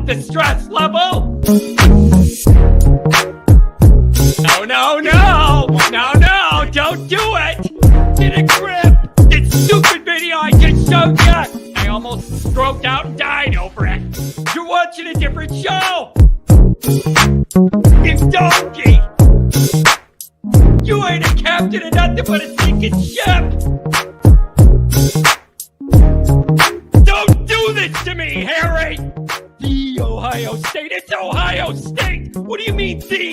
up the stress level. No, don't do it. Get a grip. This stupid video I just showed you. I almost stroked out and died over it. You're watching a different show. You donkey. You ain't a captain of nothing but a sinking ship. Don't do this to me, Harry. The Ohio State. It's Ohio State. What do you mean, the?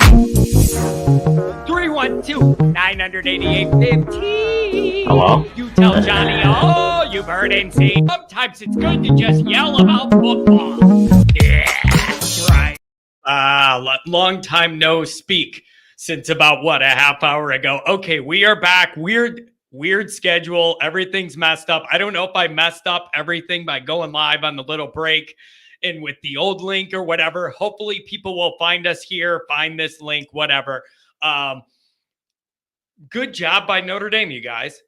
312-988-15. Hello? You tell Johnny all you've heard and seen. Sometimes it's good to just yell about football. Yeah, that's right. Long time no speak since about, a half hour ago. Okay, we are back. Weird schedule. Everything's messed up. I don't know if I messed up everything by going live on the little break and with the old link or whatever. Hopefully people will find us here, find this link, whatever. Good job by Notre Dame, you guys.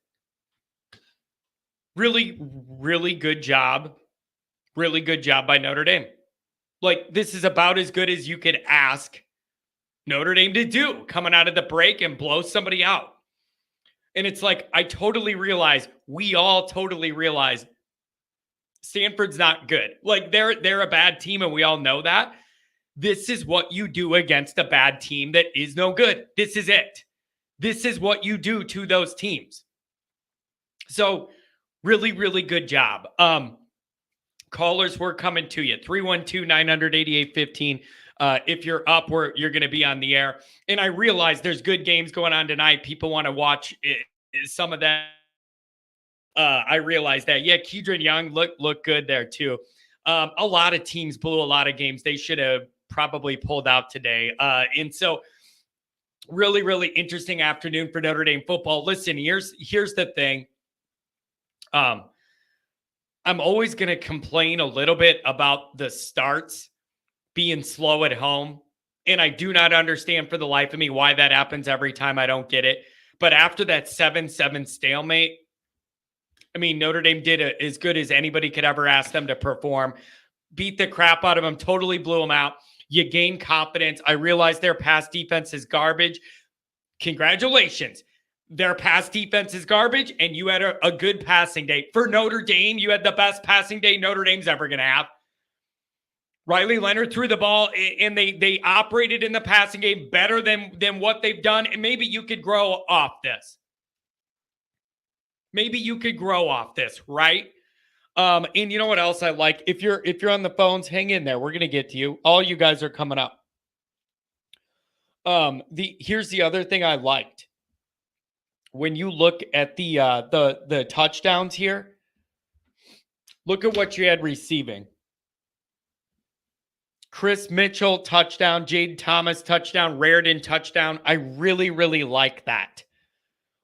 Really, really good job. Really good job by Notre Dame. Like, this is about as good as you could ask Notre Dame to do, coming out of the break and blow somebody out. And it's like, we all totally realize Stanford's not good. Like, they're a bad team, and we all know that. This is what you do against a bad team that is no good. This is it. This is what you do to those teams. So, really, really good job. Callers, we're coming to you. 312-988-15. If you're up, you're going to be on the air. And I realize there's good games going on tonight. People want to watch some of that. I realize that. Yeah, Kedron Young looked good there too. A lot of teams blew a lot of games they should have probably pulled out today. And so really, really interesting afternoon for Notre Dame football. Listen, here's the thing. I'm always going to complain a little bit about the starts being slow at home. And I do not understand for the life of me why that happens every time. I don't get it. But after that 7-7 stalemate, I mean, Notre Dame did as good as anybody could ever ask them to perform. Beat the crap out of them, totally blew them out. You gain confidence. I realize their pass defense is garbage. Congratulations. Their pass defense is garbage, and you had a good passing day. For Notre Dame, you had the best passing day Notre Dame's ever going to have. Riley Leonard threw the ball, and they operated in the passing game better than what they've done, and maybe you could grow off this. Maybe you could grow off this, right? And you know what else I like? If you're on the phones, hang in there. We're going to get to you. All you guys are coming up. Here's the other thing I liked. When you look at the touchdowns here, look at what you had receiving. Chris Mitchell, touchdown. Jaden Thomas, touchdown. Raridan, touchdown. I really, really like that.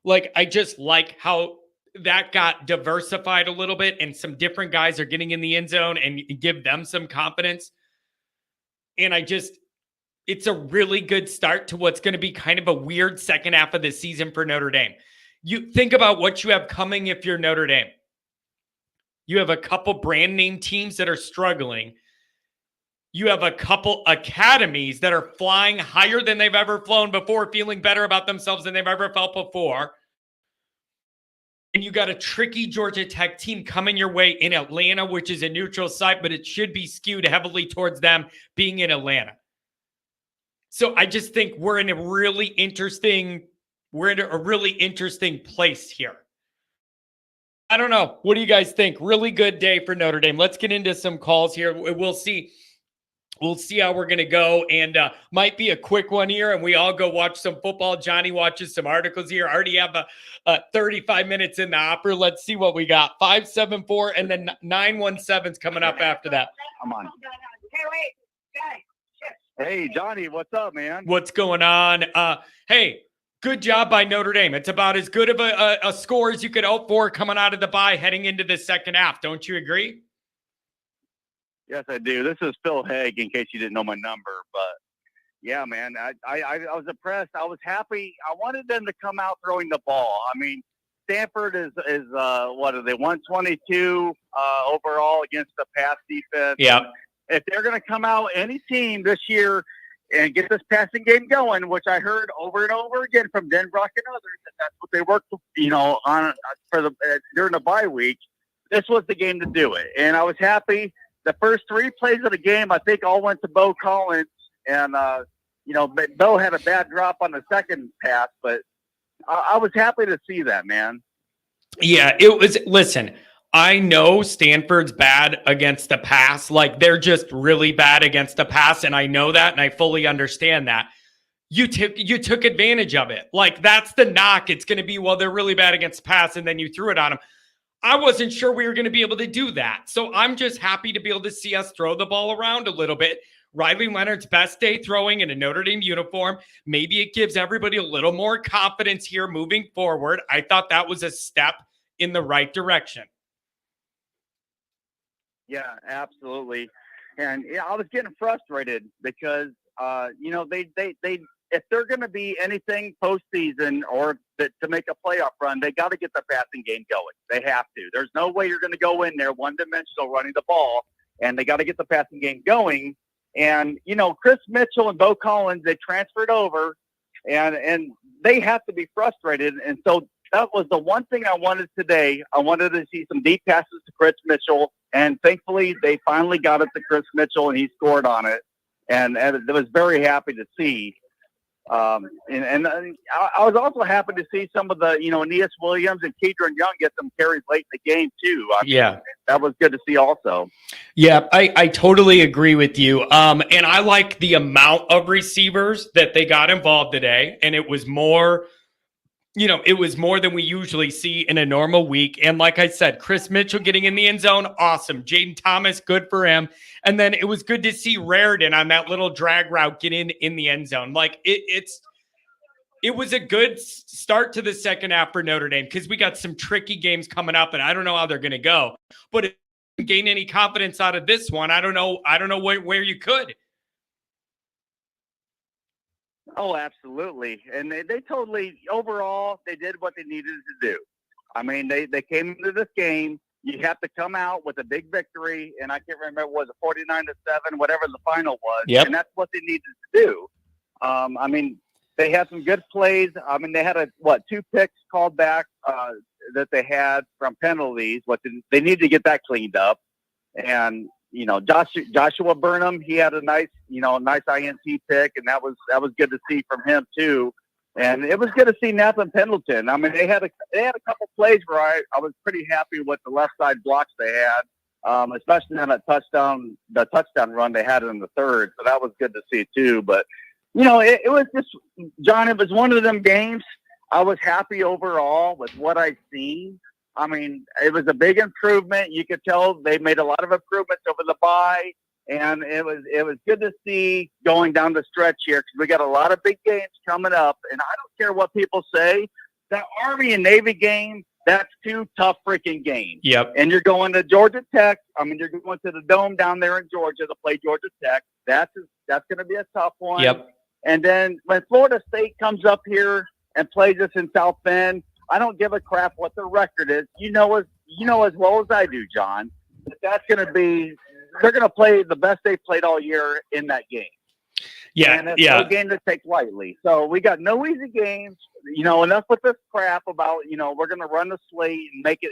Like, I just like how that got diversified a little bit and some different guys are getting in the end zone and give them some confidence. And it's a really good start to what's going to be kind of a weird second half of the season for Notre Dame. You think about what you have coming if you're Notre Dame. You have a couple brand name teams that are struggling. You have a couple academies that are flying higher than they've ever flown before, feeling better about themselves than they've ever felt before. And you got a tricky Georgia Tech team coming your way in Atlanta, which is a neutral site, but it should be skewed heavily towards them being in Atlanta. So I just think we're in a really interesting place here. I don't know. What do you guys think? Really good day for Notre Dame. Let's get into some calls here. We'll see. We'll see how we're going to go, and might be a quick one here, and we all go watch some football. Johnny watches some articles here. I already have 35 minutes in the hopper. Let's see what we got. 574, and then 917's coming up after that. Come on. Hey, Johnny, what's up, man? What's going on? Hey, good job by Notre Dame. It's about as good of a score as you could hope for coming out of the bye heading into the second half. Don't you agree? Yes, I do. This is Phil Haig, in case you didn't know my number. But, yeah, man, I was impressed. I was happy. I wanted them to come out throwing the ball. I mean, Stanford is what are they, 122 overall against the pass defense. Yeah. if they're going to come out, any team this year, and get this passing game going, which I heard over and over again from Den Brock and others, that's what they worked, on for the during the bye week. This was the game to do it, and I was happy. The first 3 plays of the game, I think, all went to Bo Collins, and Bo had a bad drop on the second pass, but I was happy to see that, man. Yeah, it was. Listen, I know Stanford's bad against the pass. Like, they're just really bad against the pass, and I know that, and I fully understand that. You took advantage of it. Like, that's the knock. It's going to be, well, they're really bad against the pass, and then you threw it on them. I wasn't sure we were going to be able to do that. So I'm just happy to be able to see us throw the ball around a little bit. Riley Leonard's best day throwing in a Notre Dame uniform. Maybe it gives everybody a little more confidence here moving forward. I thought that was a step in the right direction. Yeah, absolutely. And I was getting frustrated because, they if they're going to be anything postseason or to make a playoff run, they got to get the passing game going. They have to. There's no way you're going to go in there one-dimensional running the ball, and they got to get the passing game going. And, Chris Mitchell and Bo Collins, they transferred over, and they have to be frustrated. And so that was the one thing I wanted today. I wanted to see some deep passes to Chris Mitchell, and thankfully they finally got it to Chris Mitchell, and he scored on it. And I was very happy to see. I was also happy to see some of the, Aeneas Williams and Kedron Young get some carries late in the game too. Yeah, that was good to see also. Yeah, I totally agree with you. And I like the amount of receivers that they got involved today. And it was more, it was more than we usually see in a normal week. And like I said, Chris Mitchell getting in the end zone, awesome. Jaden Thomas, good for him. And then it was good to see Raridan on that little drag route get in the end zone. Like it was a good start to the second half for Notre Dame because we got some tricky games coming up, and I don't know how they're going to go. But if you gain any confidence out of this one, I don't know where you could. Oh, absolutely. And they totally, overall, they did what they needed to do. I mean, they came into this game. You have to come out with a big victory, and I can't remember, was it 49-7, whatever the final was. Yep. And that's what they needed to do. They had some good plays. I mean, they had 2 picks called back that they had from penalties. They need to get that cleaned up. And Joshua Burnham, he had a nice INT pick, and that was good to see from him too. And it was good to see Nathan Pendleton. I mean, they had a couple plays where I was pretty happy with the left side blocks they had, especially on the touchdown run they had in the third. So that was good to see too. But it was just, John, it was one of them games. I was happy overall with what I've seen. I mean, it was a big improvement. You could tell they made a lot of improvements over the bye, and it was good to see going down the stretch here because we got a lot of big games coming up. And I don't care what people say, that Army and Navy game, that's 2 tough freaking games. Yep. And you're going to Georgia Tech. I mean, you're going to the Dome down there in Georgia to play Georgia Tech. That's going to be a tough one. Yep. And then when Florida State comes up here and plays us in South Bend, I don't give a crap what the record is. You know as well as I do, John, that's going to be – they're going to play the best they've played all year in that game. Yeah, and it's no game to take lightly. So we got no easy games. Enough with this crap about, we're going to run the slate and make it,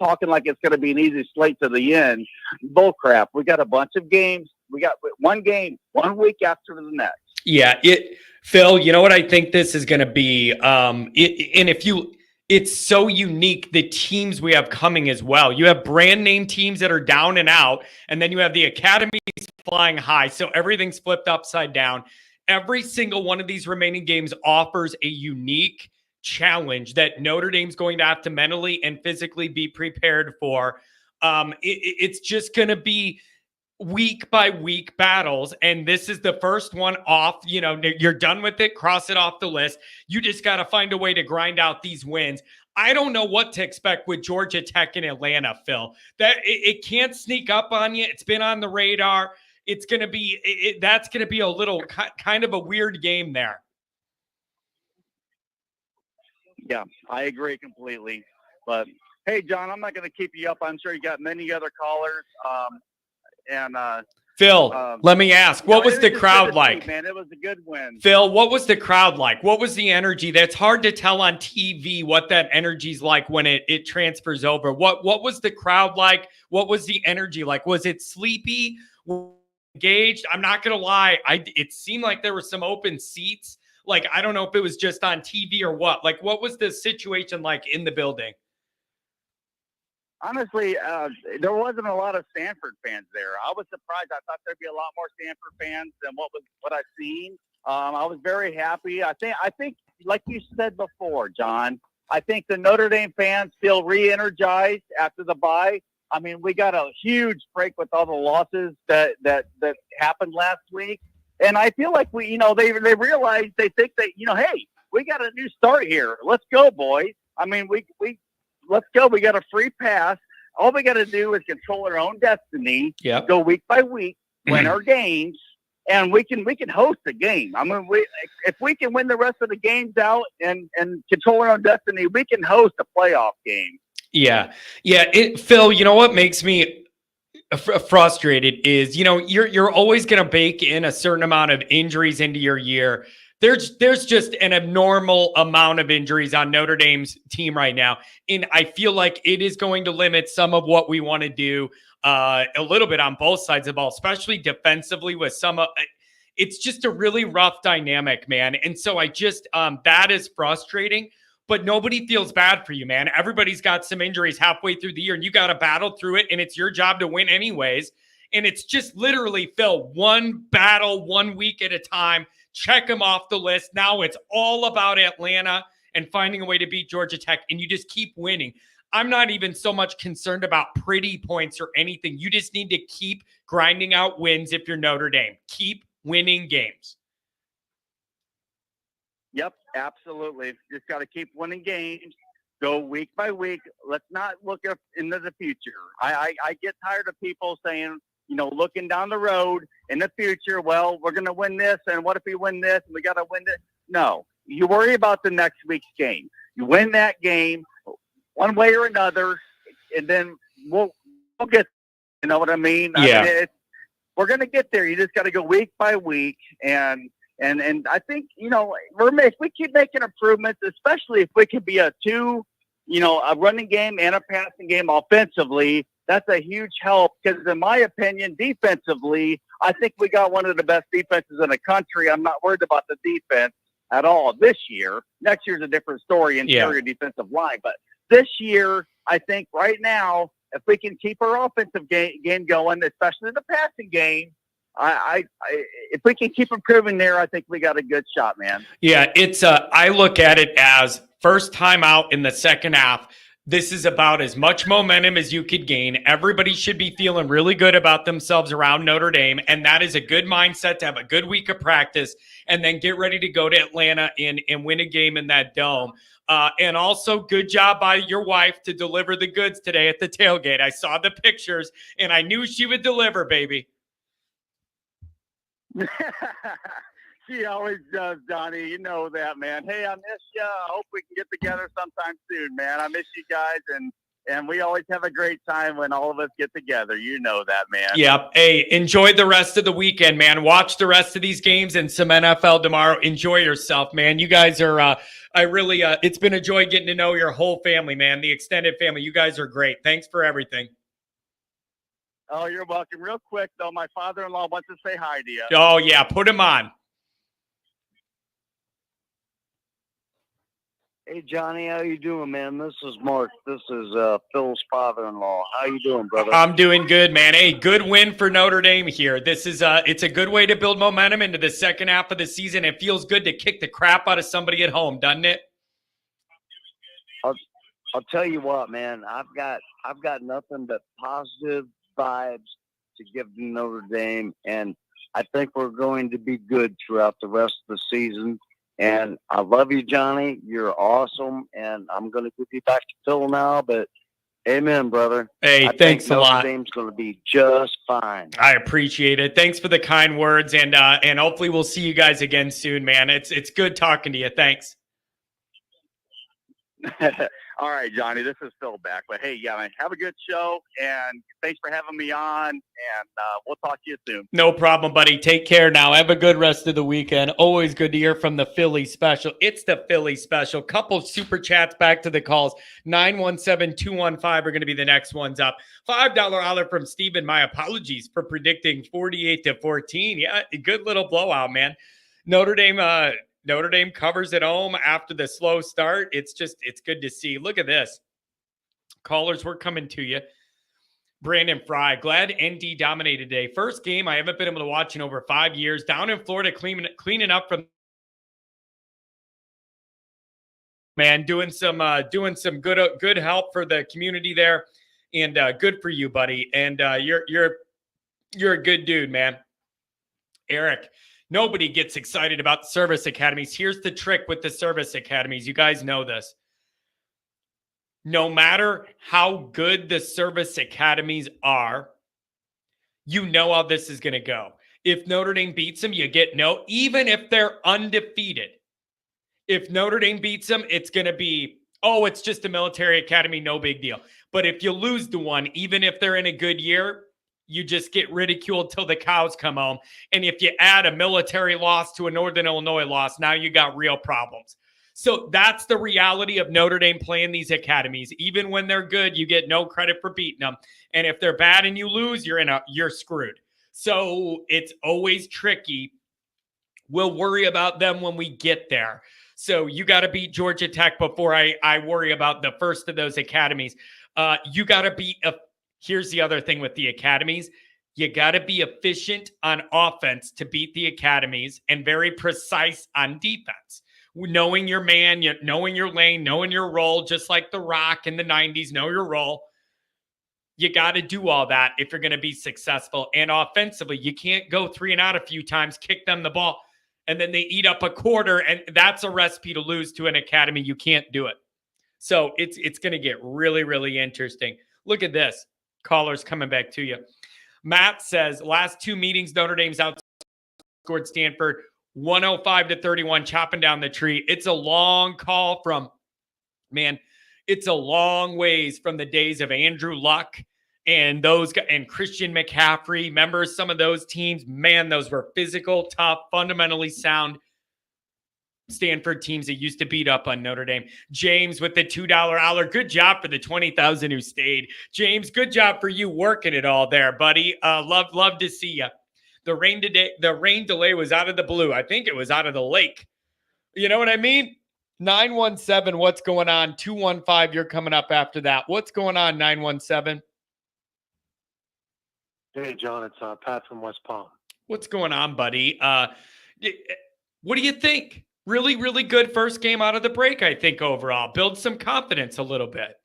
talking like it's going to be an easy slate to the end. Bull crap. We got a bunch of games. We got one game 1 week after the next. Yeah, Phil, you know what I think this is going to be? It's so unique, the teams we have coming as well. You have brand name teams that are down and out, and then you have the academies flying high. So everything's flipped upside down. Every single one of these remaining games offers a unique challenge that Notre Dame's going to have to mentally and physically be prepared for. It's just going to be week by week battles, and this is the first one off. You're done with it, cross it off the list. You just got to find a way to grind out these wins. I don't know what to expect with Georgia Tech and Atlanta, Phil. That it can't sneak up on you. It's been on the radar. It's going to be that's going to be a little kind of a weird game there. Yeah, I agree completely. But hey, John, I'm not going to keep you up. I'm sure you got many other callers. And Phil, let me ask, what was the crowd like? Man, it was a good win. Phil, what was the crowd like? What was the energy? That's hard to tell on TV what that energy's like when it transfers over. What was the crowd like? What was the energy like? Was it sleepy? Engaged? I'm not gonna lie. It seemed like there were some open seats. Like, I don't know if it was just on TV or what. Like, what was the situation like in the building? Honestly, there wasn't a lot of Stanford fans there. I was surprised. I thought there'd be a lot more Stanford fans than what I've seen. I was very happy. I think, like you said before, John, I think the Notre Dame fans feel re-energized after the bye. I mean, we got a huge break with all the losses that happened last week, and I feel like they realized, they think that, hey, we got a new start here. Let's go, boys. I mean, let's go. We got a free pass. All we got to do is control our own destiny. Yep. Go week by week, win our games, and we can host a game. I mean, if we can win the rest of the games out and control our own destiny, we can host a playoff game. Yeah. Phil, you know what makes me frustrated is, you're always going to bake in a certain amount of injuries into your year. There's just an abnormal amount of injuries on Notre Dame's team right now. And I feel like it is going to limit some of what we want to do a little bit on both sides of the ball, especially defensively with it's just a really rough dynamic, man. And so I just, that is frustrating, but nobody feels bad for you, man. Everybody's got some injuries halfway through the year and you got to battle through it. And it's your job to win anyways. And it's just literally, Phil, one battle, 1 week at a time. Check them off the list. Now it's all about Atlanta and finding a way to beat Georgia Tech, and you just keep winning. I'm not even so much concerned about pretty points or anything. You just need to keep grinding out wins if you're Notre Dame. Keep winning games. Yep, absolutely. Just got to keep winning games. Go week by week. Let's not look up into the future. I get tired of people saying, looking down the road in the future, well, we're going to win this, and what if we win this, and we got to win this? No, you worry about the next week's game. You win that game one way or another, and then we'll get, you know what I mean? Yeah. I mean, we're going to get there. You just got to go week by week, and I think, if we keep making improvements, especially if we can be a running game and a passing game offensively, that's a huge help because, in my opinion, defensively, I think we got one of the best defenses in the country. I'm not worried about the defense at all this year. Next year's a different story, interior defensive line. But this year, I think right now, if we can keep our offensive game going, especially the passing game, if we can keep improving there, I think we got a good shot, man. Yeah, it's I look at it as first time out in the second half. This is about as much momentum as you could gain. Everybody should be feeling really good about themselves around Notre Dame, and that is a good mindset to have a good week of practice and then get ready to go to Atlanta and win a game in that dome. And also, good job by your wife to deliver the goods today at the tailgate. I saw the pictures, and I knew she would deliver, baby. She always does, Donnie. You know that, man. Hey, I miss you. I hope we can get together sometime soon, man. I miss you guys, and we always have a great time when all of us get together. You know that, man. Yeah. Hey, enjoy the rest of the weekend, man. Watch the rest of these games and some NFL tomorrow. Enjoy yourself, man. You guys are, it's been a joy getting to know your whole family, man, the extended family. You guys are great. Thanks for everything. Oh, you're welcome. Real quick, though, my father-in-law wants to say hi to you. Oh, yeah. Put him on. Hey, Johnny, how you doing, man? This is Mark. This is Phil's father-in-law. How you doing, brother? I'm doing good, man. Hey, good win for Notre Dame here. This is it's a good way to build momentum into the second half of the season. It feels good to kick the crap out of somebody at home, doesn't it? I'll tell you what, man. I've got nothing but positive vibes to give to Notre Dame, and I think we're going to be good throughout the rest of the season. And I love you, Johnny. You're awesome. And I'm going to give you back to Phil now, but amen, brother. Hey, thanks a lot. Notre Dame's going to be just fine. I appreciate it. Thanks for the kind words. And hopefully we'll see you guys again soon, man. It's good talking to you. Thanks. All right, Johnny, this is Phil back. But hey, yeah, man, have a good show, and thanks for having me on, and we'll talk to you soon. No problem, buddy. Take care now. Have a good rest of the weekend. Always good to hear from the Philly special. It's the Philly special. Couple super chats back to the calls. 917-215 are going to be the next ones up. $5 holler from Steven. My apologies for predicting 48-14. Yeah, good little blowout, man. Notre Dame covers at home after the slow start. It's good to see. Look at this. Callers, we're coming to you. Brandon Fry, glad ND dominated today. First game I haven't been able to watch in over 5 years. Down in Florida, cleaning up from man, doing some good help for the community there, and good for you, buddy. And you're a good dude, man. Eric, nobody gets excited about service academies. Here's the trick with the service academies. You guys know this. No matter how good the service academies are, you know how this is going to go. If Notre Dame beats them, you get no, even if they're undefeated. If Notre Dame beats them, it's going to be, oh, it's just a military academy, no big deal. But if you lose the one, even if they're in a good year, you just get ridiculed till the cows come home. And if you add a military loss to a Northern Illinois loss, now you got real problems. So that's the reality of Notre Dame playing these academies. Even when they're good, you get no credit for beating them. And if they're bad and you lose, you're screwed. So it's always tricky. We'll worry about them when we get there. So you got to beat Georgia Tech before I worry about the first of those academies. You got to be here's the other thing with the academies. You got to be efficient on offense to beat the academies and very precise on defense. Knowing your man, knowing your lane, knowing your role, just like The Rock in the 90s, know your role. You got to do all that if you're going to be successful. And offensively, you can't go 3 and out a few times, kick them the ball, and then they eat up a quarter, and that's a recipe to lose to an academy. You can't do it. So it's going to get really, really interesting. Look at this. Callers coming back to you. Matt says, last 2 meetings, Notre Dame's outscored Stanford 105-31, chopping down the tree. It's a long call from, man, it's a long ways from the days of Andrew Luck and those and Christian McCaffrey. Remember some of those teams? Man, those were physical, tough, fundamentally sound Stanford teams that used to beat up on Notre Dame. James with the $2 hour. Good job for the 20,000 who stayed. James, good job for you working it all there, buddy. Love to see you. The rain delay was out of the blue. I think it was out of the lake. You know what I mean? 917, what's going on? 215, you're coming up after that. What's going on, 917? Hey, John, it's Pat from West Palm. What's going on, buddy? What do you think? Really, really good first game out of the break, I think, overall. Build some confidence a little bit.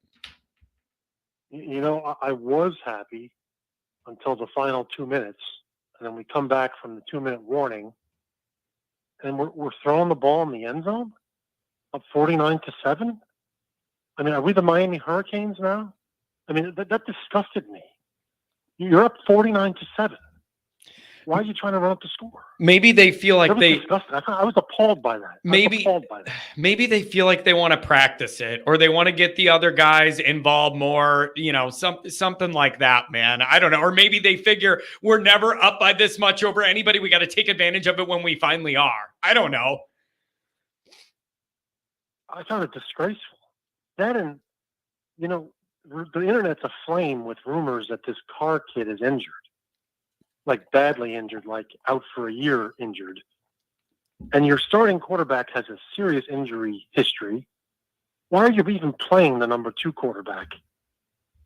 You know, I was happy until the final 2 minutes. And then we come back from the 2-minute warning, and we're throwing the ball in the end zone, up 49-7. I mean, are we the Miami Hurricanes now? I mean, that disgusted me. You're up 49-7. Why are you trying to run up the score? Maybe they feel like they disgusted. I was appalled by that. Maybe they feel like they want to practice it, or they want to get the other guys involved more, something like that, man. I don't know. Or maybe they figure we're never up by this much over anybody. We got to take advantage of it when we finally are. I don't know. I found it disgraceful. That, and, the internet's aflame with rumors that this Carr kid is injured. Like badly injured, like out for a year injured. And your starting quarterback has a serious injury history. Why are you even playing the number 2 quarterback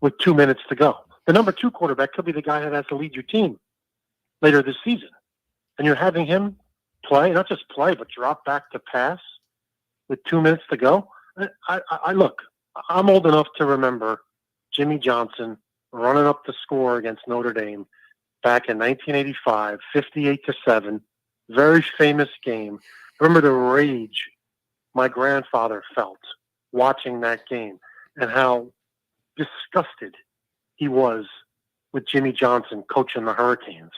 with 2 minutes to go? The number 2 quarterback could be the guy that has to lead your team later this season. And you're having him play, not just play, but drop back to pass with 2 minutes to go. I look, I'm old enough to remember Jimmy Johnson running up the score against Notre Dame back in 1985, 58-7, very famous game. I remember the rage my grandfather felt watching that game and how disgusted he was with Jimmy Johnson coaching the Hurricanes.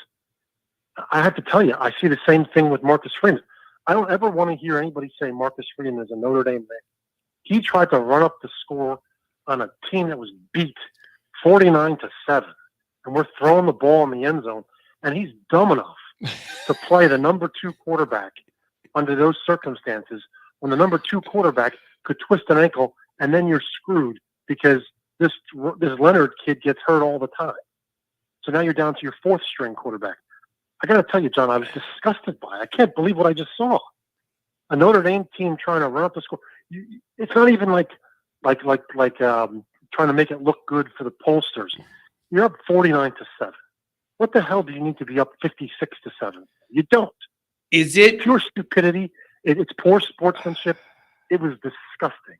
I have to tell you, I see the same thing with Marcus Freeman. I don't ever want to hear anybody say Marcus Freeman is a Notre Dame man. He tried to run up the score on a team that was beat 49-7, and we're throwing the ball in the end zone, and he's dumb enough to play the number 2 quarterback under those circumstances when the number 2 quarterback could twist an ankle, and then you're screwed because this Leonard kid gets hurt all the time. So now you're down to your 4th string quarterback. I got to tell you, John, I was disgusted by it. I can't believe what I just saw. A Notre Dame team trying to run up the score. It's not even like trying to make it look good for the pollsters. You're up 49-7. What the hell do you need to be up 56-7? You don't. Is it pure stupidity? It's poor sportsmanship. It was disgusting.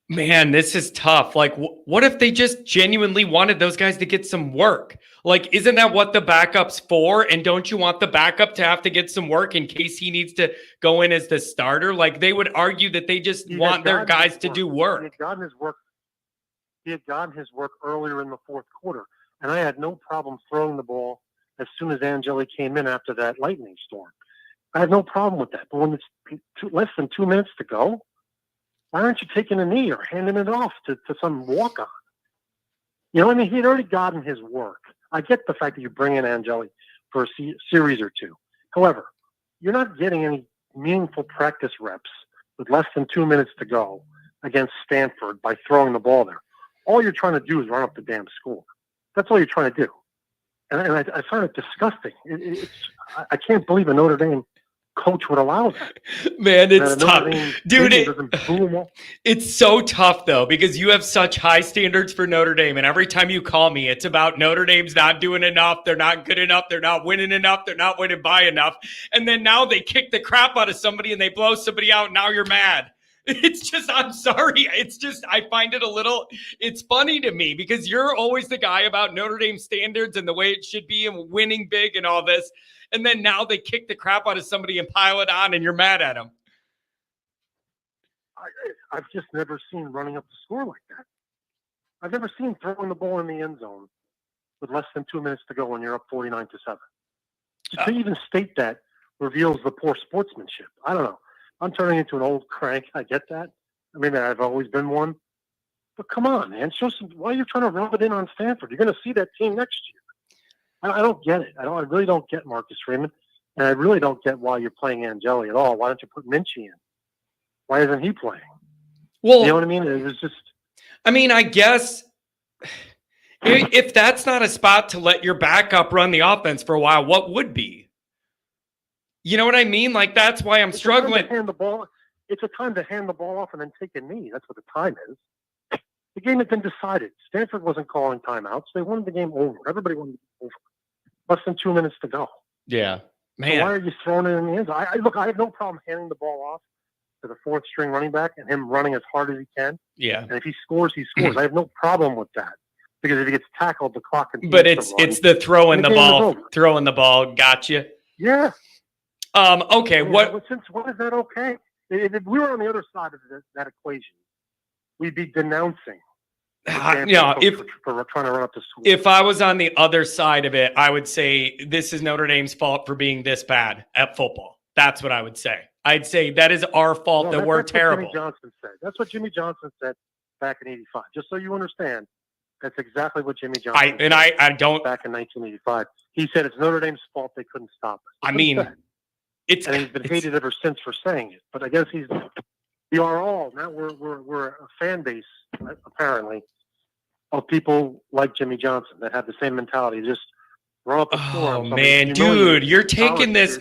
Man, this is tough. Like, what if they just genuinely wanted those guys to get some work? Like, isn't that what the backup's for? And don't you want the backup to have to get some work in case he needs to go in as the starter? Like, they would argue that they just want their guys to do work. He had gotten his work earlier in the 4th quarter, and I had no problem throwing the ball as soon as Angeli came in after that lightning storm. I had no problem with that. But when it's less than 2 minutes to go, why aren't you taking a knee or handing it off to some walk-on? You know, I mean, he had already gotten his work. I get the fact that you bring in Angeli for a series or two. However, you're not getting any meaningful practice reps with less than 2 minutes to go against Stanford by throwing the ball there. All you're trying to do is run up the damn score. That's all you're trying to do. And I find it disgusting. I can't believe a Notre Dame coach would allow that. Man, it's tough. Dude, it's so tough, though, because you have such high standards for Notre Dame. And every time you call me, it's about Notre Dame's not doing enough. They're not good enough. They're not winning enough. They're not winning by enough. And then now they kick the crap out of somebody and they blow somebody out. And now you're mad. It's just, I'm sorry. It's just, I find it it's funny to me because you're always the guy about Notre Dame standards and the way it should be and winning big and all this. And then now they kick the crap out of somebody and pile it on and you're mad at them. I've just never seen running up the score like that. I've never seen throwing the ball in the end zone with less than 2 minutes to go when you're up 49-7. To even state that reveals the poor sportsmanship. I don't know. I'm turning into an old crank. I get that. I mean, I've always been one. But come on, man. Show some. Why are you trying to rub it in on Stanford? You're going to see that team next year. I don't get it. I really don't get Marcus Freeman. And I really don't get why you're playing Angeli at all. Why don't you put Minchie in? Why isn't he playing? Well, you know what I mean? It was just. I mean, I guess if that's not a spot to let your backup run the offense for a while, what would be? You know what I mean? Like, that's why I'm struggling. It's a time to hand the ball off and then take a knee. That's what the time is. The game had been decided. Stanford wasn't calling timeouts. They wanted the game over. Everybody wanted it over. Less than 2 minutes to go. Yeah. Man. So why are you throwing it in the end zone? I have no problem handing the ball off to the 4th string running back and him running as hard as he can. Yeah. And if he scores, he scores. I have no problem with that. Because if he gets tackled, the clock continues. But it's the throwing the ball. Gotcha. Yeah. Okay. When is that okay? If we were on the other side of that equation, we'd be denouncing. For trying to run up the school. If I was on the other side of it, I would say this is Notre Dame's fault for being this bad at football. That's what I would say. I'd say that is our fault that we're terrible. That's what Jimmy Johnson said back in '85. Just so you understand, that's exactly what Jimmy Johnson said. I don't. Back in 1985, he said it's Notre Dame's fault they couldn't stop us. I mean, and he's been hated ever since for saying it. But I guess we are all now. We're a fan base apparently of people like Jimmy Johnson that have the same mentality. Just run up the score. Oh man, dude, you're taking this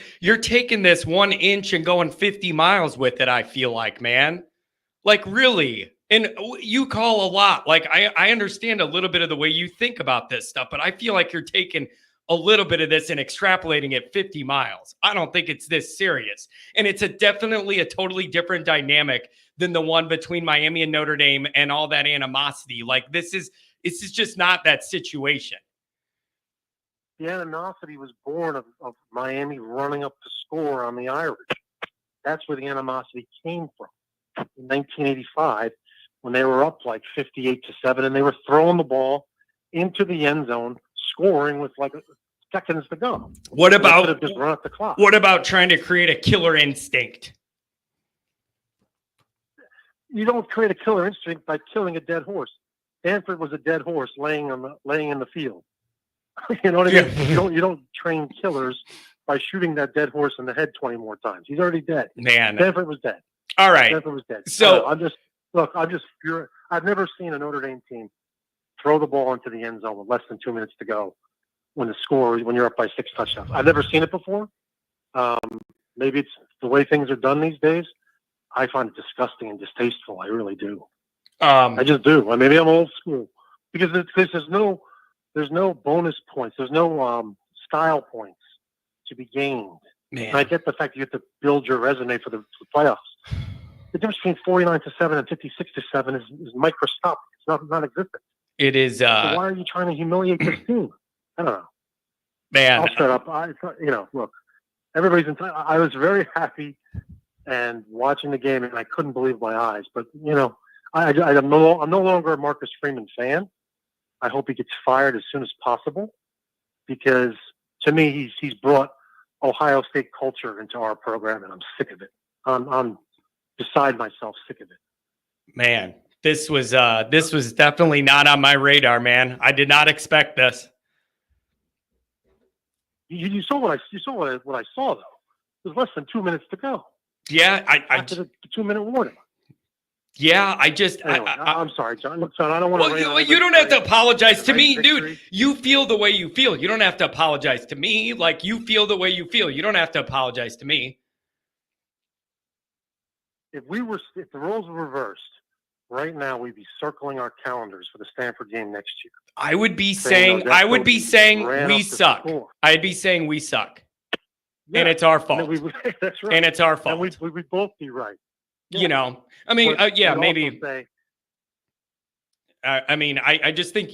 1 inch and going 50 miles with it. I feel like, man, like really. And you call a lot. Like I understand a little bit of the way you think about this stuff, but I feel like you're taking a little bit of this and extrapolating it 50 miles. I don't think it's this serious. And it's definitely a totally different dynamic than the one between Miami and Notre Dame and all that animosity. Like this is just not that situation. The animosity was born of Miami running up the score on the Irish. That's where the animosity came from. In 1985, when they were up like 58-7 and they were throwing the ball into the end zone, scoring with like seconds to go. What about just run up the clock? What about trying to create a killer instinct? you don't create a killer instinct by killing a dead horse. Stanford was a dead horse laying in the field. You know what I mean? You don't train killers by shooting that dead horse in the head 20 more times. He's already dead. Man. Stanford was dead. All right. Stanford was dead. So I'm just furious. I've never seen a Notre Dame team throw the ball into the end zone with less than 2 minutes to go when you're up by 6 touchdowns. I've never seen it before. Maybe it's the way things are done these days. I find it disgusting and distasteful. I really do. I just do. Maybe I'm old school because there's no bonus points. There's no style points to be gained. Man. And I get the fact that you have to build your resume for the playoffs. The difference between 49-7 and 56-7 is microscopic. It's not non-existent. It is. So why are you trying to humiliate this team? I don't know. Man, I'll shut up. Look, everybody's entitled. I was very happy and watching the game, and I couldn't believe my eyes. But I'm no longer a Marcus Freeman fan. I hope he gets fired as soon as possible because to me he's brought Ohio State culture into our program, and I'm sick of it. I'm beside myself, sick of it. Man, this was definitely not on my radar, man. I did not expect this. You saw what I saw though. There's less than 2 minutes to go. Yeah, after the 2-minute warning. Yeah, Anyway, I'm sorry, John. Look, son, I don't want to. Well, you don't have to apologize to me, dude. You feel the way you feel. You don't have to apologize to me. Like you feel the way you feel. You don't have to apologize to me. If the roles were reversed, right now we'd be circling our calendars for the Stanford game next year. I would be saying we suck. I'd be saying we suck. Yeah. And it's our fault. That's right. And it's our fault. And we'd both be right. Yeah. I mean, maybe. I just think.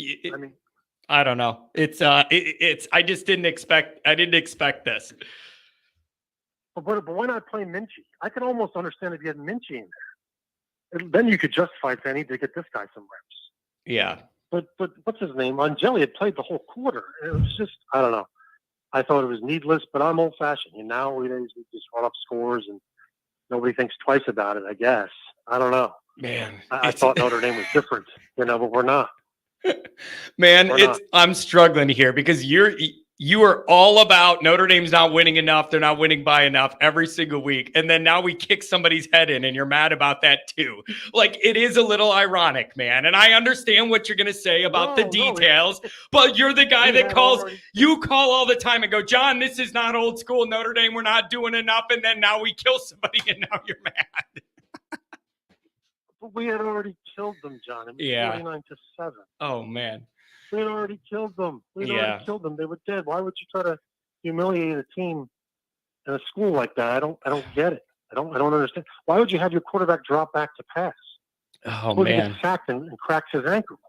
I don't know. It's. I just didn't expect. I didn't expect this. But why not play Minchie? I could almost understand if you had Minchie in there. And then you could justify saying, I need to get this guy some reps. Yeah. But what's his name? Angeli had played the whole quarter. It was just, I don't know. I thought it was needless, but I'm old-fashioned. Nowadays we just run up scores and nobody thinks twice about it, I guess. I don't know. Man. I thought Notre Dame was different, but we're not. Man, I'm struggling here because you are all about Notre Dame's not winning enough. They're not winning by enough every single week. And then now we kick somebody's head in and you're mad about that too. Like it is a little ironic, man. And I understand what you're going to say about the details, but you're the guy that you call all the time and go, John, this is not old school Notre Dame. We're not doing enough. And then now we kill somebody and now you're mad. But we had already killed them, John. It was 49-7. Oh man. We had already killed them. Already killed them. They were dead. Why would you try to humiliate a team in a school like that? I don't get it. I don't understand. Why would you have your quarterback drop back to pass? Oh man! He gets sacked and cracks his ankle.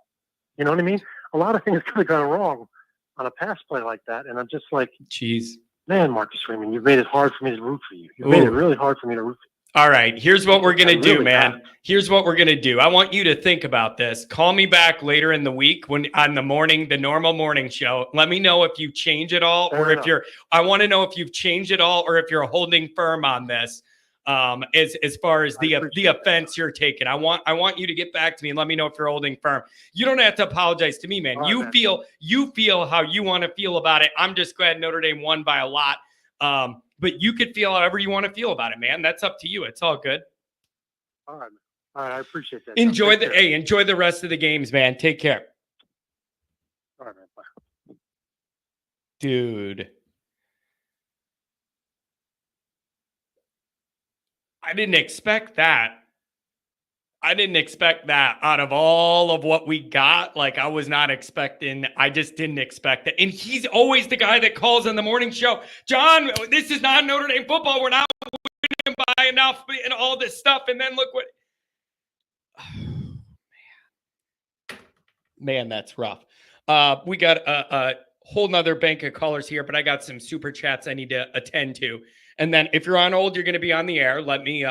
You know what I mean? A lot of things could have gone wrong on a pass play like that. And I'm just like, jeez, man, Marcus Freeman, you've made it hard for me to root for you. You've made it really hard for me to root for you. All right, here's what we're going to do, man. Here's what we're going to do. I want you to think about this. Call me back later in the week on the normal morning show. Let me know if you change it all I want to know if you've changed it all or if you're holding firm on this as far as the offense you're taking. I want you to get back to me and let me know if you're holding firm. You don't have to apologize to me, man. You feel how you want to feel about it. I'm just glad Notre Dame won by a lot. But you could feel however you want to feel about it, man. That's up to you. It's all good. All right. I appreciate that. Enjoy the rest of the games, man. Take care. All right, man. Bye. Dude. I didn't expect that. Out of all of what we got. Like, I was not expecting. I just didn't expect it. And he's always the guy that calls in the morning show. John, this is not Notre Dame football. We're not winning by enough and all this stuff. And then look what. Oh, man, that's rough. We got a whole nother bank of callers here, but I got some super chats I need to attend to. And then if you're on hold, you're going to be on the air. Let me.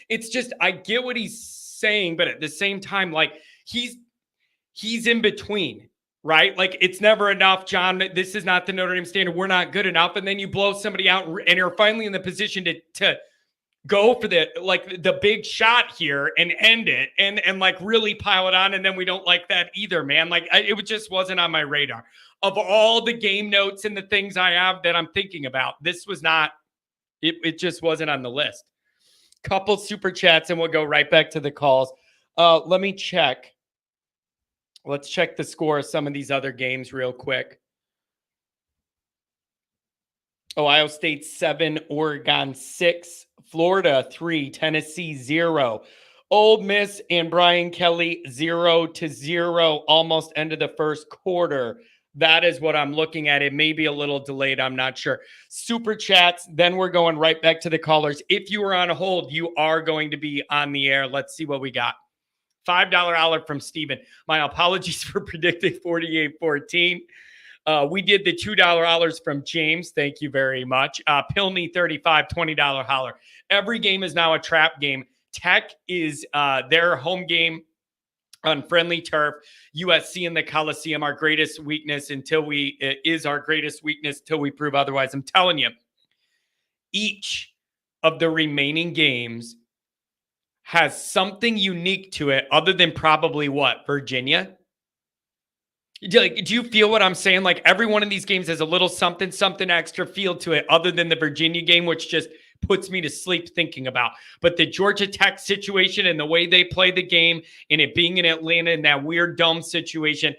It's just, I get what he's saying, but at the same time, like he's in between, right? Like it's never enough, John. This is not the Notre Dame standard. We're not good enough. And then you blow somebody out and you're finally in the position to go for the big shot here and end it and like really pile it on. And then we don't like that either, man. Like it just wasn't on my radar. Of all the game notes and the things I have that I'm thinking about, this was not, it just wasn't on the list. Couple super chats and we'll go right back to the calls. Let me check. Let's check the score of some of these other games real quick. Ohio State 7, Oregon 6, Florida 3, Tennessee 0. Ole Miss and Brian Kelly 0-0, almost end of the first quarter. That is what I'm looking at. It may be a little delayed. I'm not sure. Super chats. Then we're going right back to the callers. If you are on hold, you are going to be on the air. Let's see what we got. $5 holler from Steven. My apologies for predicting 48-14. We did the $2 hollers from James. Thank you very much. Pilney 35, $20 holler. Every game is now a trap game. Tech is their home game on friendly turf. USC in the Coliseum, our greatest weakness until we prove otherwise. I'm telling you, each of the remaining games has something unique to it other than probably what? Virginia? Do you feel what I'm saying? Like every one of these games has a little something extra feel to it other than the Virginia game, which just puts me to sleep thinking about. But the Georgia Tech situation and the way they play the game and it being in Atlanta in that weird dome situation,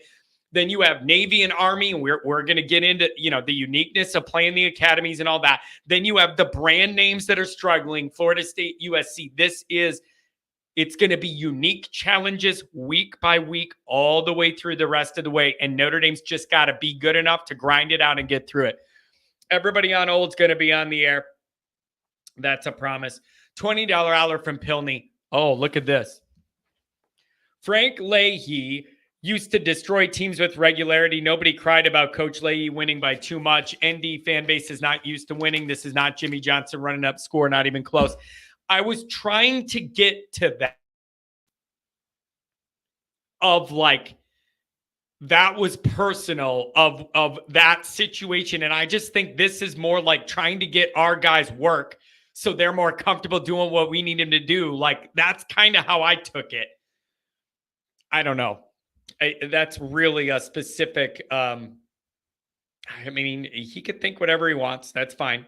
then you have Navy and Army, and we're going to get into, the uniqueness of playing the academies and all that. Then you have the brand names that are struggling, Florida State, USC. It's going to be unique challenges week by week all the way through the rest of the way. And Notre Dame's just got to be good enough to grind it out and get through it. Everybody on hold's going to be on the air. That's a promise. $20 holler from Pilney. Oh, look at this. Frank Leahy used to destroy teams with regularity. Nobody cried about Coach Leahy winning by too much. ND fan base is not used to winning. This is not Jimmy Johnson running up score, not even close. I was trying to get to that of like, that was personal of that situation. And I just think this is more like trying to get our guys work so they're more comfortable doing what we need them to do. Like, that's kind of how I took it. I don't know. That's really a specific, I mean, he could think whatever he wants. That's fine.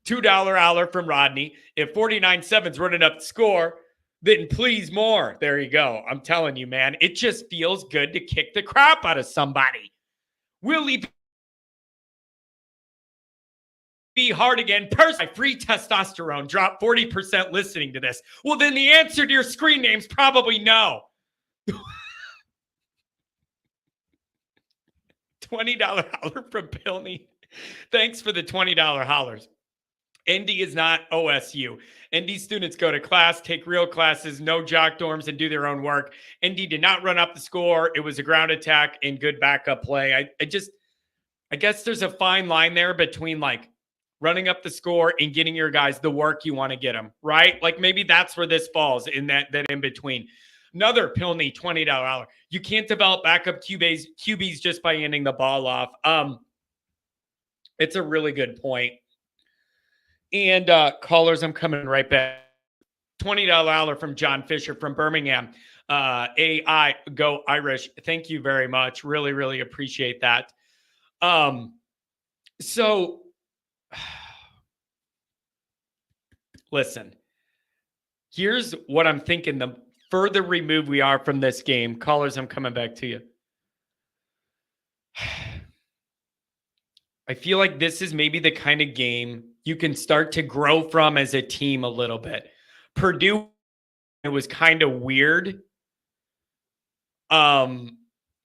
$2 holler from Rodney. If 49-7's running up the score, then please more. There you go. I'm telling you, man, it just feels good to kick the crap out of somebody. Will he be hard again? My free testosterone dropped 40% listening to this. Well, then the answer to your screen name's probably no. $20 holler from Pilney. Thanks for the $20 hollers. ND is not OSU. ND students go to class, take real classes, no jock dorms, and do their own work. ND did not run up the score. It was a ground attack and good backup play. I guess there's a fine line there between like running up the score and getting your guys the work you want to get them, right? Like maybe that's where this falls in that in between. Another Pilney $20 holler. You can't develop backup QBs just by handing the ball off. It's a really good point. And callers, I'm coming right back. $20 holler from John Fisher from Birmingham. AI, go Irish. Thank you very much. Really, really appreciate that. So, listen, here's what I'm thinking. The further removed we are from this game, callers, I'm coming back to you. I feel like this is maybe the kind of game you can start to grow from as a team a little bit. Purdue, it was kind of weird. And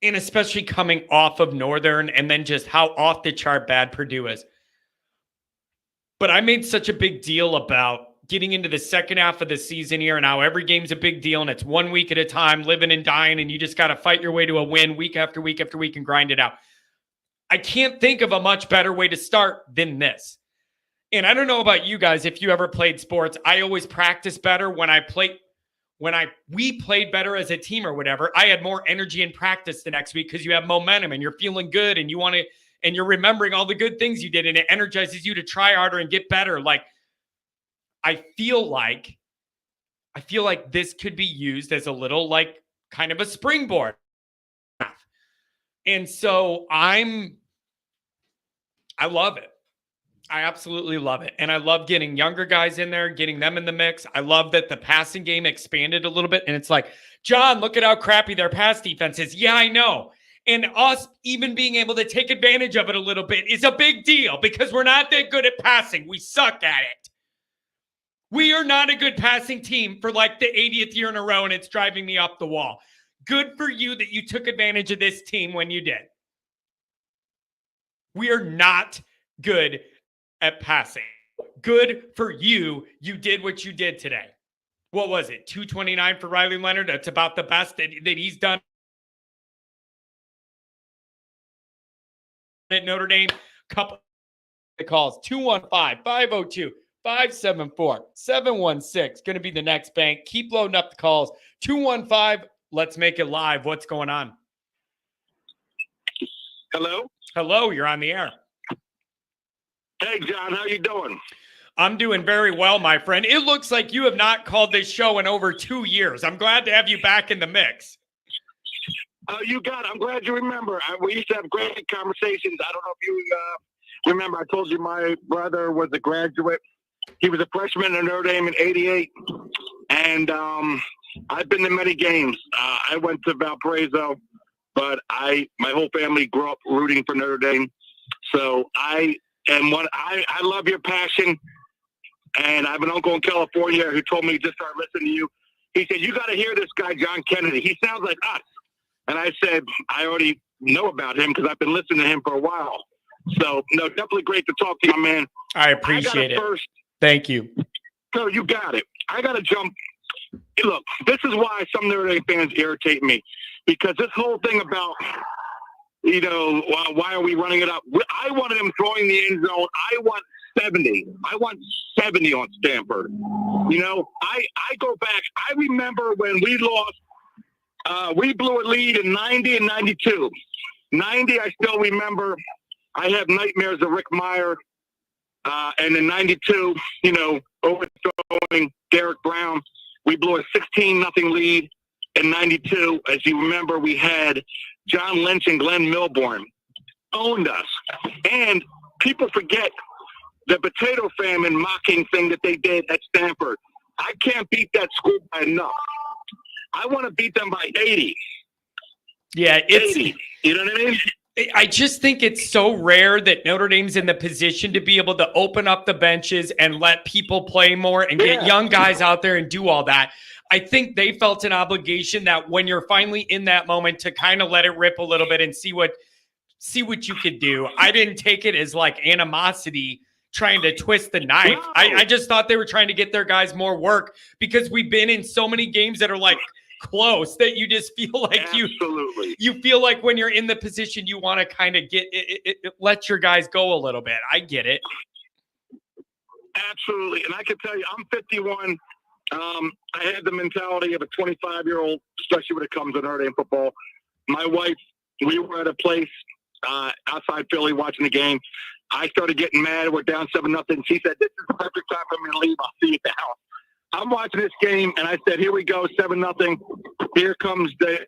especially coming off of Northern and then just how off the chart bad Purdue is. But I made such a big deal about getting into the second half of the season here and how every game's a big deal and it's 1 week at a time, living and dying, and you just got to fight your way to a win week after week after week and grind it out. I can't think of a much better way to start than this. And I don't know about you guys, if you ever played sports, I always practice better we played better as a team or whatever. I had more energy in practice the next week because you have momentum and you're feeling good and you want to, and you're remembering all the good things you did and it energizes you to try harder and get better. Like, I feel like this could be used as a little like kind of a springboard. And so I love it. I absolutely love it. And I love getting younger guys in there, getting them in the mix. I love that the passing game expanded a little bit. And it's like, John, look at how crappy their pass defense is. Yeah, I know. And us even being able to take advantage of it a little bit is a big deal because we're not that good at passing. We suck at it. We are not a good passing team for like the 80th year in a row, and it's driving me up the wall. Good for you that you took advantage of this team when you did. We are not good at passing. Good for you. You did what you did today. What was it? 229 for Riley Leonard. That's about the best that he's done at Notre Dame. Couple of calls. 215-502-574-716. Going to be the next bank. Keep loading up the calls. 215. Let's make it live. What's going on? Hello? Hello. You're on the air. Hey, John, how you doing? I'm doing very well, my friend. It looks like you have not called this show in over 2 years. I'm glad to have you back in the mix. You got it. I'm glad you remember. We used to have great conversations. I don't know if you remember. I told you my brother was a graduate. He was a freshman at Notre Dame in '88. And I've been to many games. I went to Valparaiso, but my whole family grew up rooting for Notre Dame. So I love your passion. And I have an uncle in California who told me to start listening to you. He said, you got to hear this guy, John Kennedy. He sounds like us. And I said, I already know about him because I've been listening to him for a while. So, no, definitely great to talk to you, man. I appreciate it. First. Thank you. So you got it. I got to jump. Look, this is why some Notre Dame fans irritate me. Because this whole thing about, why are we running it up? I wanted him throwing the end zone. I want 70. I want 70 on Stanford. I go back. I remember when we lost. We blew a lead in 90 and 92. 90, I still remember. I have nightmares of Rick Meyer. And in 92, overthrowing Derek Brown. We blew a 16-0 lead in 92. As you remember, we had John Lynch and Glenn Milborn owned us. And people forget the potato famine mocking thing that they did at Stanford. I can't beat that school by enough. I want to beat them by 80. Yeah, it's 80. You know what I mean? I just think it's so rare that Notre Dame's in the position to be able to open up the benches and let people play more and get young guys out there and do all that. I think they felt an obligation that when you're finally in that moment to kind of let it rip a little bit and see what you could do. I didn't take it as like animosity trying to twist the knife. No. I just thought they were trying to get their guys more work because we've been in so many games that are like close that you just feel like you feel like when you're in the position you want to kind of get let your guys go a little bit. I get it. Absolutely. And I can tell you, I'm 51. I had the mentality of a 25-year-old, especially when it comes to Notre Dame football. My wife, we were at a place outside Philly watching the game. I started getting mad. We're down 7-0. She said, this is the perfect time for me to leave. I'll see you at the house. I'm watching this game, and I said, here we go, 7-0. Here comes the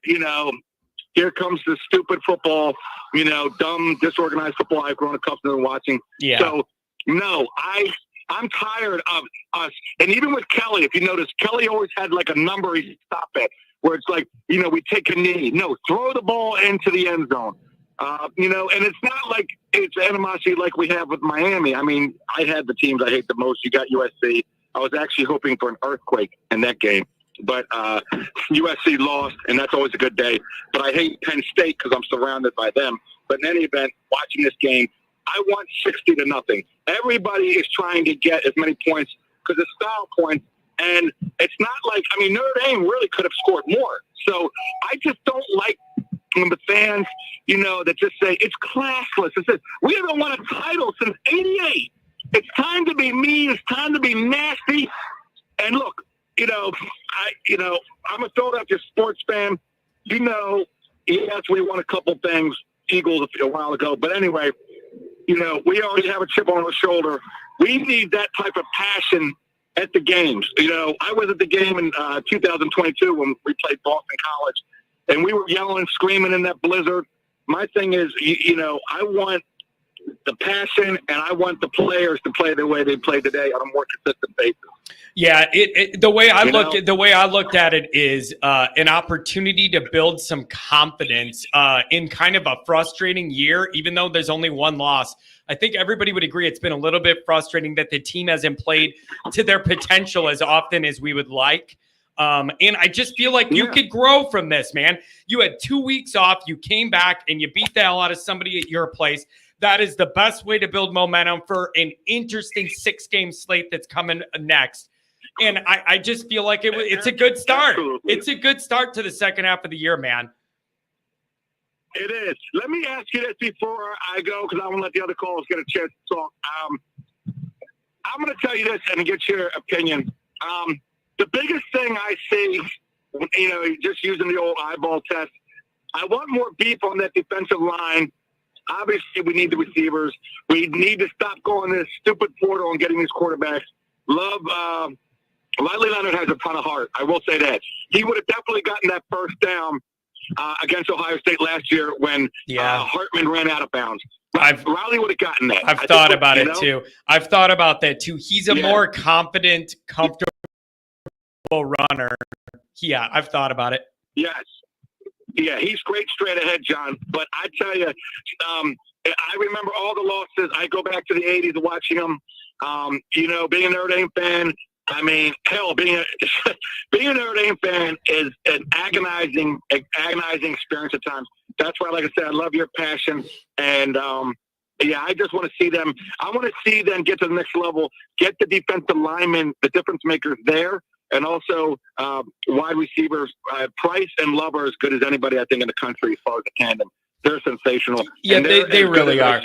stupid football, dumb, disorganized football I've grown accustomed to watching. Yeah. So, no, I'm tired of us. And even with Kelly, if you notice, Kelly always had like a number he stopped at, where it's like, we take a knee. No, throw the ball into the end zone. And it's not like it's animosity like we have with Miami. I mean, I had the teams I hate the most. You got USC. I was actually hoping for an earthquake in that game, but USC lost, and that's always a good day. But I hate Penn State because I'm surrounded by them. But in any event, watching this game, I want 60-0. Everybody is trying to get as many points because it's style points, and it's not like Notre Dame really could have scored more. So I just don't like when the fans, that just say it's classless. It says we haven't won a title since '88. It's time to be mean. It's time to be nasty. And look, I'm a Philadelphia sports fan. Yes, we won a couple things, Eagles a while ago. But anyway, we already have a chip on our shoulder. We need that type of passion at the games. I was at the game in 2022 when we played Boston College, and we were yelling and screaming in that blizzard. My thing is, I want the passion, and I want the players to play the way they play today on a more consistent basis. Yeah, the way I looked at it is an opportunity to build some confidence in kind of a frustrating year, even though there's only one loss. I think everybody would agree it's been a little bit frustrating that the team hasn't played to their potential as often as we would like. And I just feel like you could grow from this, man. You had 2 weeks off. You came back and you beat the hell out of somebody at your place. That is the best way to build momentum for an interesting 6-game slate that's coming next. And I just feel like it's a good start. Absolutely. It's a good start to the second half of the year, man. It is. Let me ask you this before I go, because I want to let the other callers get a chance to talk. I'm going to tell you this and get your opinion. The biggest thing I see, just using the old eyeball test, I want more beef on that defensive line. Obviously, we need the receivers. We need to stop going this stupid portal and getting these quarterbacks. Riley Leonard has a ton of heart. I will say that. He would have definitely gotten that first down against Ohio State last year when Hartman ran out of bounds. Riley would have gotten that. I've thought about it too. I've thought about that too. He's a more confident, comfortable runner. Yeah, I've thought about it. Yes. Yeah, he's great straight ahead, John. But I tell you, I remember all the losses. I go back to the 80s watching them. Being a Notre Dame fan, I mean, hell, being a Notre Dame fan is an agonizing experience at times. That's why, like I said, I love your passion. And, I just want to see them. I want to see them get to the next level, get the defensive linemen, the difference makers there, and also wide receivers. Price and Love are as good as anybody, I think, in the country as far as the tandem. They're sensational. Yeah, they really are.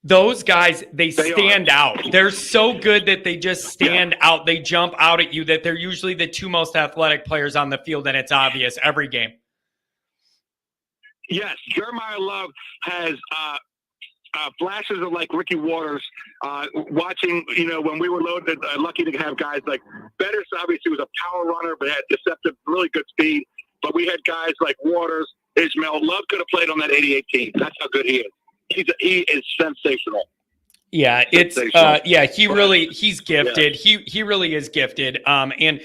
Those guys, they stand out. They're so good that they just stand out. They jump out at you, that they're usually the two most athletic players on the field, and it's obvious every game. Yes, Jeremiah Love has flashes of like Ricky Waters. Watching, when we were loaded, lucky to have guys like Bettis. Obviously, was a power runner, but had deceptive, really good speed. But we had guys like Waters, Ishmael. Love could have played on that 88 team. That's how good he is. He is sensational. Yeah, he's gifted. Yeah. He really is gifted. And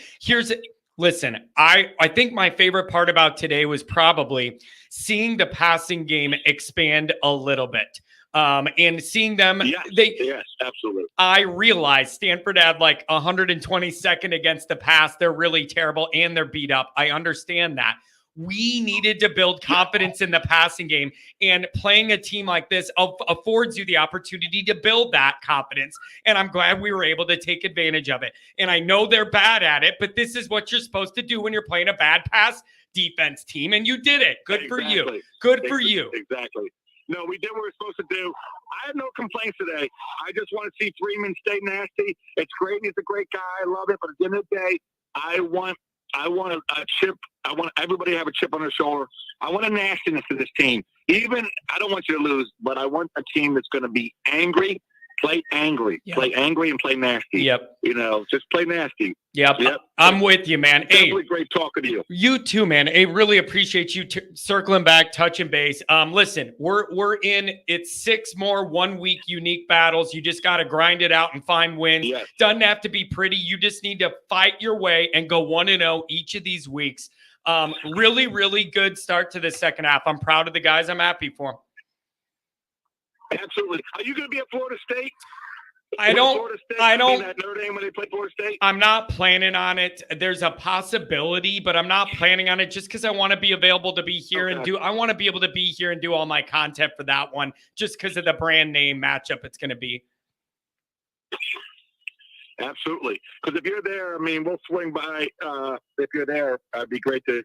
listen, I think my favorite part about today was probably seeing the passing game expand a little bit. And seeing them, yes, absolutely. I realized Stanford had like 122nd against the pass. They're really terrible and they're beat up. I understand that. We needed to build confidence in the passing game, and playing a team like this affords you the opportunity to build that confidence. And I'm glad we were able to take advantage of it. And I know they're bad at it, but this is what you're supposed to do when you're playing a bad pass defense team. And you did it. Good for you. Good for you. Exactly. No, we did what we were supposed to do. I have no complaints today. I just want to see Freeman stay nasty. It's great. He's a great guy. I love it. But at the end of the day, I want a chip. I want everybody to have a chip on their shoulder. I want a nastiness to this team. I don't want you to lose, but I want a team that's going to be angry, play angry, play angry and play nasty. Yep. Just play nasty. Yep. I'm with you, man. Definitely great talking to you. You too, man. I really appreciate you circling back, touching base. Listen, we're in. It's 6 more 1-week unique battles. You just got to grind it out and find wins. Yes. Doesn't have to be pretty. You just need to fight your way and go 1-0 each of these weeks. Really, really good start to the second half. I'm proud of the guys. I'm happy for them. Absolutely. Are you going to be at Florida State? I don't. At Notre Dame when they play Florida State? I'm not planning on it. There's a possibility, but I'm not planning on it just because I want to be available to be here I want to be able to be here and do all my content for that one just because of the brand name matchup it's going to be. Absolutely. Because if you're there, we'll swing by. If you're there, it'd be great to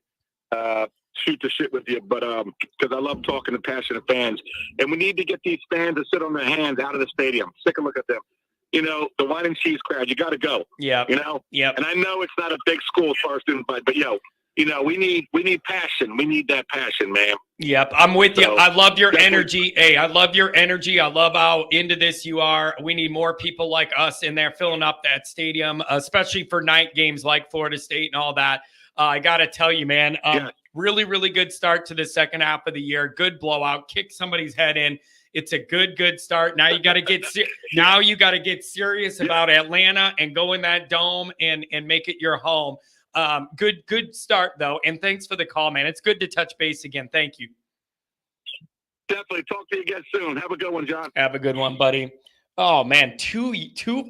shoot the shit with you. But because I love talking to passionate fans. And we need to get these fans to sit on their hands out of the stadium. Take a look at them. The wine and cheese crowd, you got to go. Yeah. Yeah. And I know it's not a big school as far as student, but we need passion. We need that passion, man. Yep, I'm with you. So, I love your definitely. energy. Hey, I love your energy. I love how into this you are. We need more people like us in there filling up that stadium, especially for night games like Florida State and all that. I got to tell you, man, really, really good start to the second half of the year. Good blowout. Kick somebody's head in. It's a good start. Now you got to get serious about Atlanta and go in that dome and make it your home. Good start though, and thanks for the call, man. It's good to touch base again. Thank you. Definitely talk to you again soon. Have a good one, John. Have a good one, buddy. Oh man, two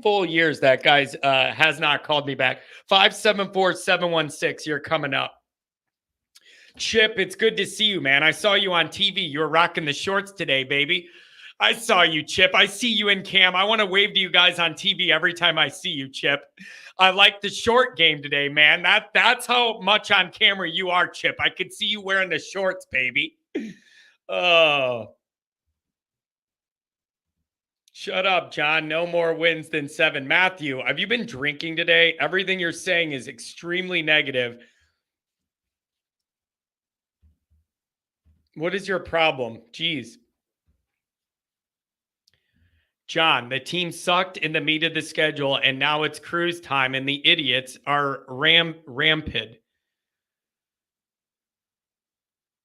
full years that guy's has not called me back. 574-716. You're coming up. Chip, it's good to see you, man. I saw you on TV. You were rocking the shorts today, baby. I saw you, Chip. I see you in cam. I want to wave to you guys on TV every time I see you, Chip. I like the short game today, man. That's how much on camera you are, Chip. I could see you wearing the shorts, baby. Oh. Shut up, John. No more wins than 7. Matthew, have you been drinking today? Everything you're saying is extremely negative. What is your problem? Jeez. John, the team sucked in the meat of the schedule, and now it's cruise time, and the idiots are rampant.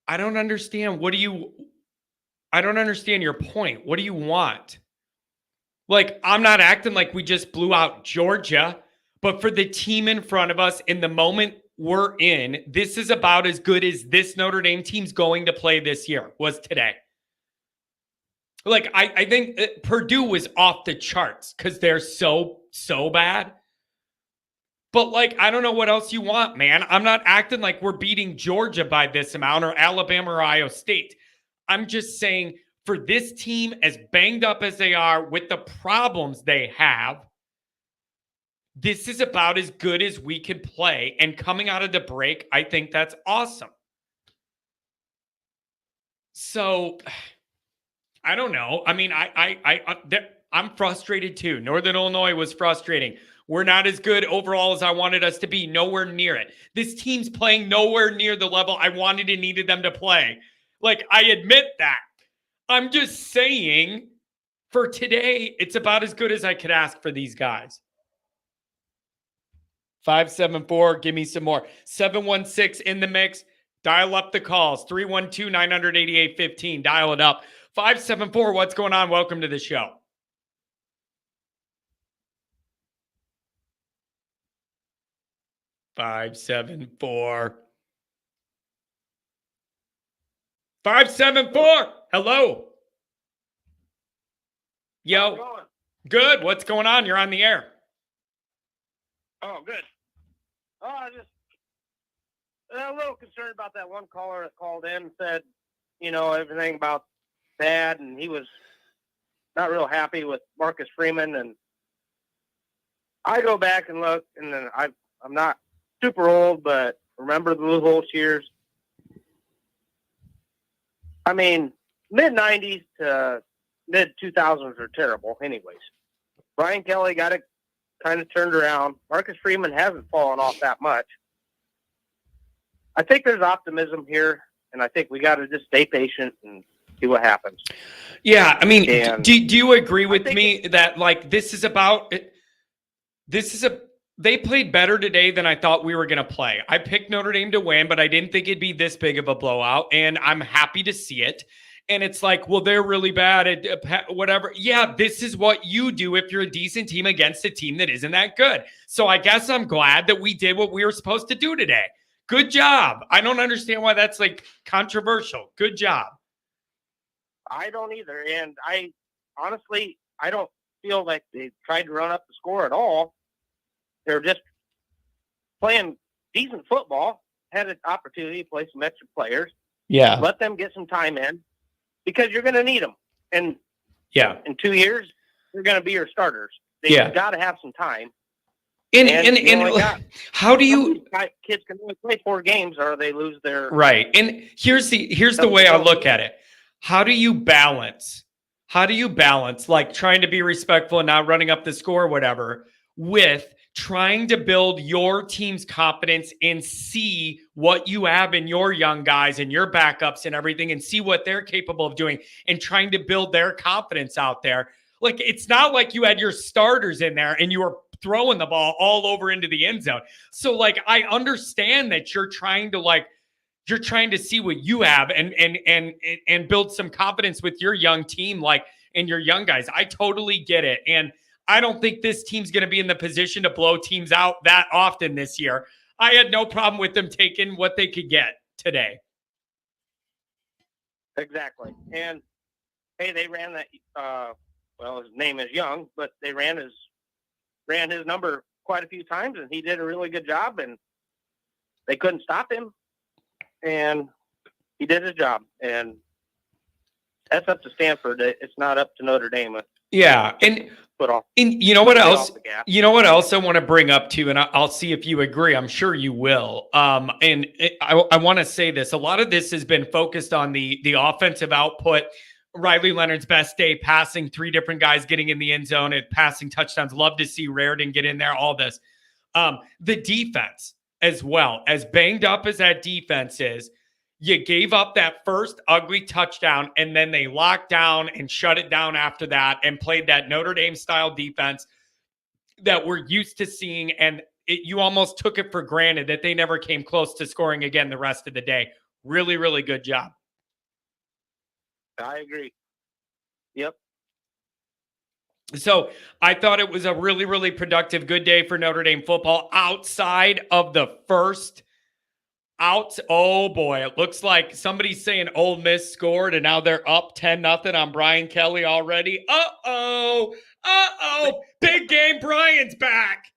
I don't understand. I don't understand your point. What do you want? Like, I'm not acting like we just blew out Georgia, but for the team in front of us in the moment we're in, this is about as good as this Notre Dame team's going to play this year was today. Like, I think Purdue was off the charts because they're so bad. But, like, I don't know what else you want, man. I'm not acting like we're beating Georgia by this amount or Alabama or Ohio State. I'm just saying for this team, as banged up as they are with the problems they have, this is about as good as we can play. And coming out of the break, I think that's awesome. So I don't know. I mean, I'm frustrated too. Northern Illinois was frustrating. We're not as good overall as I wanted us to be. Nowhere near it. This team's playing nowhere near the level I wanted and needed them to play. Like, I admit that. I'm just saying for today, it's about as good as I could ask for these guys. 574, give me some more. 716 in the mix. Dial up the calls. 312-988-15. Dial it up. 574, what's going on? Welcome to the show. Five, 574. Hello. Yo. Good. What's going on? You're on the air. Oh, good. Oh, I just a little concerned about that one caller that called in and said, everything about bad, and he was not real happy with Marcus Freeman. And I go back and look, and then I'm not super old, but remember the Blue Hole cheers. I mean, mid-'90s to mid-2000s are terrible anyways. Brian Kelly got it kind of turned around. Marcus Freeman hasn't fallen off that much. I think there's optimism here, and I think we got to just stay patient and see what happens. Yeah, I mean, do you agree with me that, like, they played better today than I thought we were going to play. I picked Notre Dame to win, but I didn't think it'd be this big of a blowout, and I'm happy to see it. And it's like, well, they're really bad at whatever. Yeah, this is what you do if you're a decent team against a team that isn't that good. So I guess I'm glad that we did what we were supposed to do today. Good job. I don't understand why that's, like, controversial. Good job. I don't either. And I don't feel like they tried to run up the score at all. They're just playing decent football, had an opportunity to play some extra players. Yeah. Let them get some time in because you're going to need them. And yeah, in 2 years, they're going to be your starters. They've got to have some time. And how do you kids can only play 4 games or they lose their right. And here's the way I look at it. How do you balance like trying to be respectful and not running up the score or whatever with trying to build your team's confidence and see what you have in your young guys and your backups and everything and see what they're capable of doing and trying to build their confidence out there. Like, it's not like you had your starters in there and you were throwing the ball all over into the end zone. So, like, I understand that you're trying to see what you have and build some confidence with your young team, like, and your young guys. I totally get it. And I don't think this team's going to be in the position to blow teams out that often this year. I had no problem with them taking what they could get today. Exactly. And hey, they ran that. Well, his name is Young, but they ran his number quite a few times, and he did a really good job. And they couldn't stop him, and he did his job. And that's up to Stanford. It's not up to Notre Dame. Yeah, and you know what else? You know what else I want to bring up too, and I'll see if you agree. I'm sure you will. I want to say this. A lot of this has been focused on the offensive output. Riley Leonard's best day passing, 3 different guys getting in the end zone and passing touchdowns. Love to see Raritan get in there. All this, the defense as well. As banged up as that defense is, you gave up that first ugly touchdown, and then they locked down and shut it down after that and played that Notre Dame style defense that we're used to seeing. And you almost took it for granted that they never came close to scoring again the rest of the day. Really, really good job. I agree. Yep. So I thought it was a really, really productive, good day for Notre Dame football outside of the first out. Oh boy, it looks like somebody's saying Ole Miss scored and now they're up 10-0 on Brian Kelly already. Uh-oh. Big game. Brian's back.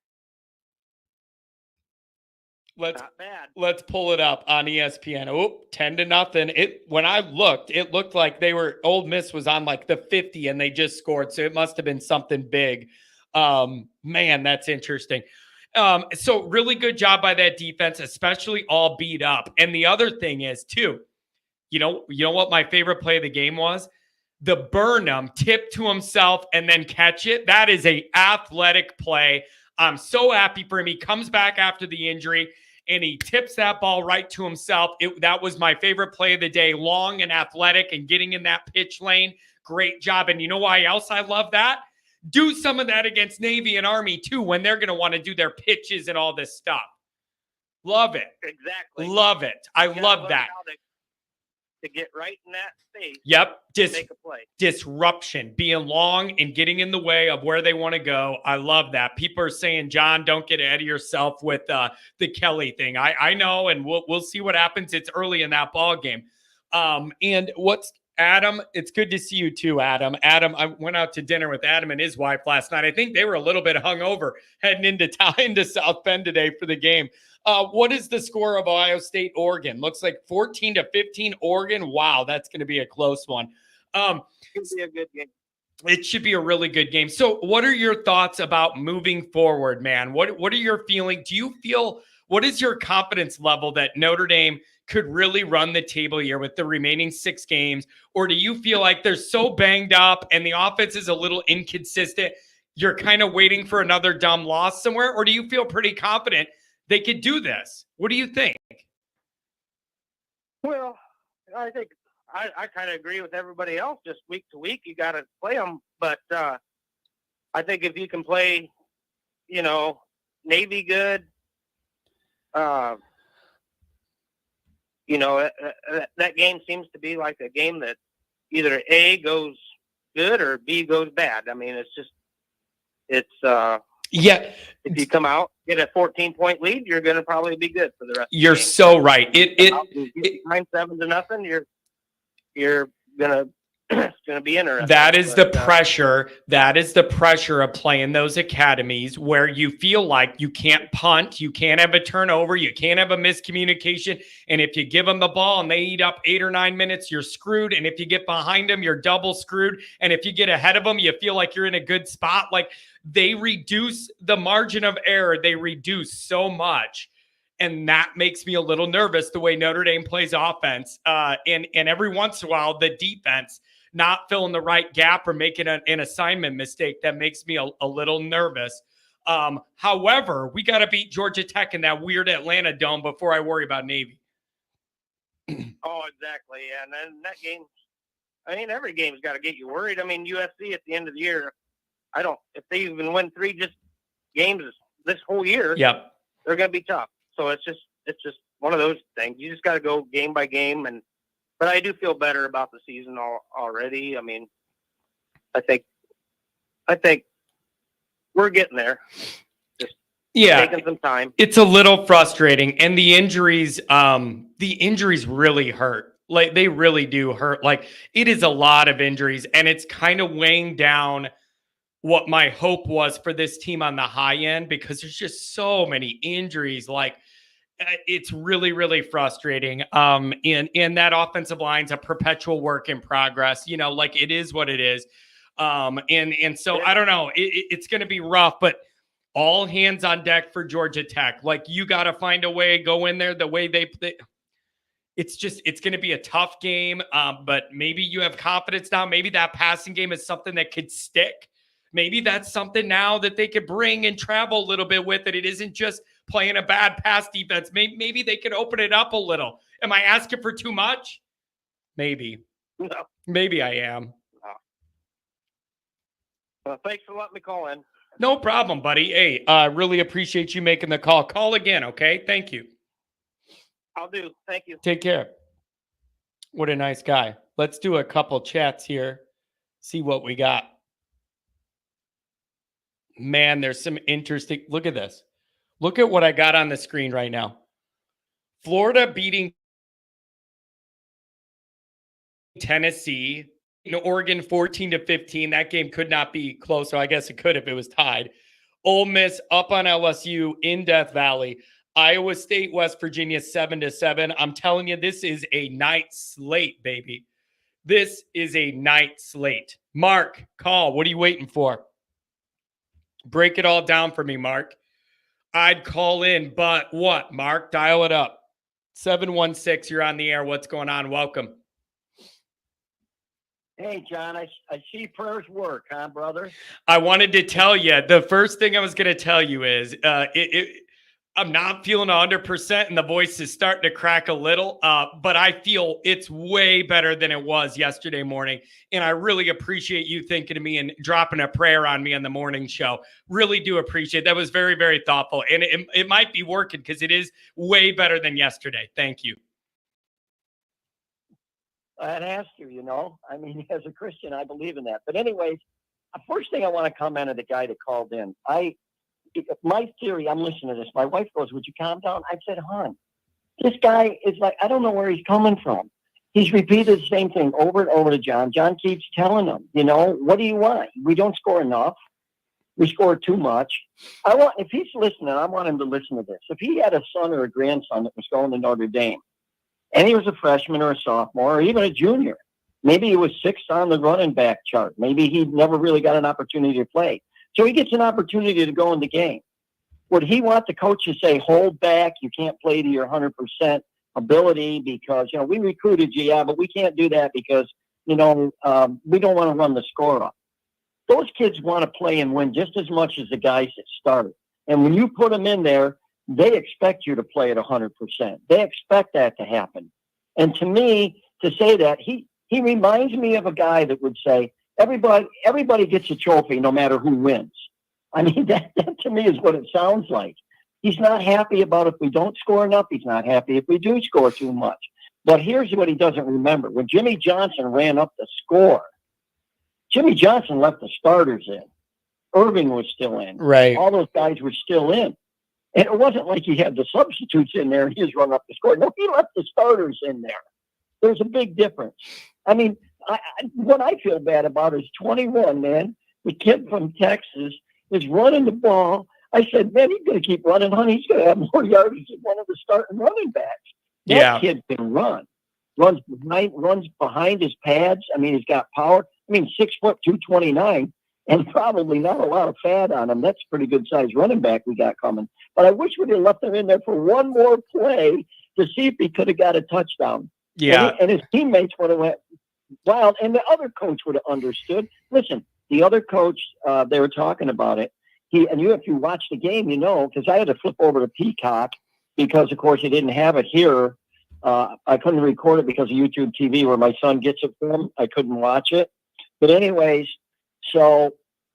Let's pull it up on ESPN. Oh, 10-0. When I looked, it looked like Ole Miss was on like the 50 and they just scored. So it must have been something big. Man, that's interesting. So really good job by that defense, especially all beat up. And the other thing is too, you know what my favorite play of the game was? The Burnham tip to himself and then catch it. That is a athletic play. I'm so happy for him. He comes back after the injury and he tips that ball right to himself. That was my favorite play of the day. Long and athletic and getting in that pitch lane. Great job. And you know why else I love that? Do some of that against Navy and Army too when they're going to want to do their pitches and all this stuff. Love it. Exactly. Love it. I love that. To get right in that space. Yep. Make a play. Disruption, being long and getting in the way of where they want to go. I love that. People are saying, John, don't get ahead of yourself with the Kelly thing. I know, and we'll see what happens. It's early in that ball game. And what's Adam? It's good to see you too, Adam. Adam, I went out to dinner with Adam and his wife last night. I think they were a little bit hungover heading into South Bend today for the game. What is the score of Ohio State, Oregon? Looks like 14-15 Oregon. Wow, that's going to be a close one. It should be a good game. It should be a really good game. So what are your thoughts about moving forward, man? What are your feelings? What is your confidence level that Notre Dame could really run the table here with the remaining 6 games? Or do you feel like they're so banged up and the offense is a little inconsistent, you're kind of waiting for another dumb loss somewhere? Or do you feel pretty confident they could do this? What do you think? Well, I think I kind of agree with everybody else. Just week to week, you got to play them. But I think if you can play, Navy good, that game seems to be like a game that either A goes good or B goes bad. I mean, yeah. If you come out, get a 14-point lead, you're going to probably be good for the rest. You're of the game. so right. 9-7-0. You're gonna it's gonna be interesting. That is the pressure. That is the pressure of playing those academies where you feel like you can't punt, you can't have a turnover, you can't have a miscommunication. And if you give them the ball and they eat up 8 or 9 minutes, you're screwed. And if you get behind them, you're double screwed. And if you get ahead of them, you feel like you're in a good spot. Like, they reduce the margin of error. They reduce so much. And that makes me a little nervous the way Notre Dame plays offense. And every once in a while, the defense not filling the right gap or making an assignment mistake that makes me a little nervous. However, we got to beat Georgia Tech in that weird Atlanta dome before I worry about Navy. Oh, exactly. Yeah. And then that game, I mean, every game's got to get you worried. I mean, USC at the end of the year, if they even win 3 just games this whole year, Yep. they're going to be tough. So it's just one of those things. You just got to go game by game. But I do feel better about the season already. I mean, I think we're getting there. Just taking some time. It's a little frustrating, and the injuries really hurt. Like, they really do hurt. Like, it is a lot of injuries, and it's kind of weighing down what my hope was for this team on the high end, because there's just so many injuries. Like, it's really, really frustrating. And that offensive line's a perpetual work in progress. Like, it is what it is. And so I don't know. It's going to be rough, but all hands on deck for Georgia Tech. Like, you got to find a way, go in there the way they it's going to be a tough game. But maybe you have confidence now. Maybe that passing game is something that could stick. Maybe that's something now that they could bring and travel a little bit with it. It isn't just playing a bad pass defense. Maybe they could open it up a little. Am I asking for too much? Maybe. No. Maybe I am. No. Well, thanks for letting me call in. No problem, buddy. Hey, really appreciate you making the call. Call again, okay? Thank you. I'll do. Thank you. Take care. What a nice guy. Let's do a couple chats here. See what we got. Man, there's some interesting. Look at this. Look at what I got on the screen right now. Florida beating Tennessee. Oregon 14-15. That game could not be closer. I guess it could if it was tied. Ole Miss up on LSU in Death Valley. Iowa State, West Virginia 7-7. I'm telling you, this is a night slate, baby. This is a night slate. Mark, call. What are you waiting for? Break it all down for me, Mark. I'd call in, but what, Mark? Dial it up. 716, you're on the air. What's going on? Welcome. Hey, John, I see prayers work, huh, brother? I wanted to tell you, the first thing I was going to tell you is I'm not feeling 100% and the voice is starting to crack a little, but I feel it's way better than it was yesterday morning. And I really appreciate you thinking of me and dropping a prayer on me on the morning show. Really do appreciate it. That was very, very thoughtful. And it might be working because it is way better than yesterday. Thank you. I'd ask you, I mean, as a Christian, I believe in that. But anyways, first thing I want to comment on the guy that called in. My theory, I'm listening to this. My wife goes, would you calm down? I said, hon, this guy is like, I don't know where he's coming from. He's repeated the same thing over and over to John. John keeps telling him, what do you want? We don't score enough. We score too much. If he's listening, I want him to listen to this. If he had a son or a grandson that was going to Notre Dame, and he was a freshman or a sophomore or even a junior, maybe he was 6th on the running back chart. Maybe he never really got an opportunity to play. So he gets an opportunity to go in the game. Would he want the coach to say, hold back, you can't play to your 100% ability because, we recruited you, yeah, but we can't do that because, we don't want to run the score up. Those kids want to play and win just as much as the guys that started. And when you put them in there, they expect you to play at 100%. They expect that to happen. And to me, to say that, he reminds me of a guy that would say, everybody gets a trophy no matter who wins. I mean, that to me is what it sounds like. He's not happy about if we don't score enough. He's not happy if we do score too much. But here's what he doesn't remember. When Jimmy Johnson ran up the score, Jimmy Johnson left the starters in. Irving was still in. Right. All those guys were still in. And it wasn't like he had the substitutes in there and he just run up the score. No, he left the starters in there. There's a big difference. I mean, what I feel bad about is 21, man. The kid from Texas is running the ball. I said, man, he's going to keep running, honey. He's going to have more yards than one of the starting running backs. That kid can run. Runs behind his pads. I mean, he's got power. I mean, 6 foot, 229, and probably not a lot of fat on him. That's a pretty good sized running back we got coming. But I wish we'd have left him in there for one more play to see if he could have got a touchdown. Yeah. And his teammates would have went wild, and the other coach would have understood. Listen, the other coach, they were talking about it. if you watch the game, because I had to flip over to Peacock because, of course, he didn't have it here. I couldn't record it because of YouTube TV where my son gets it from. I couldn't watch it. But anyways, so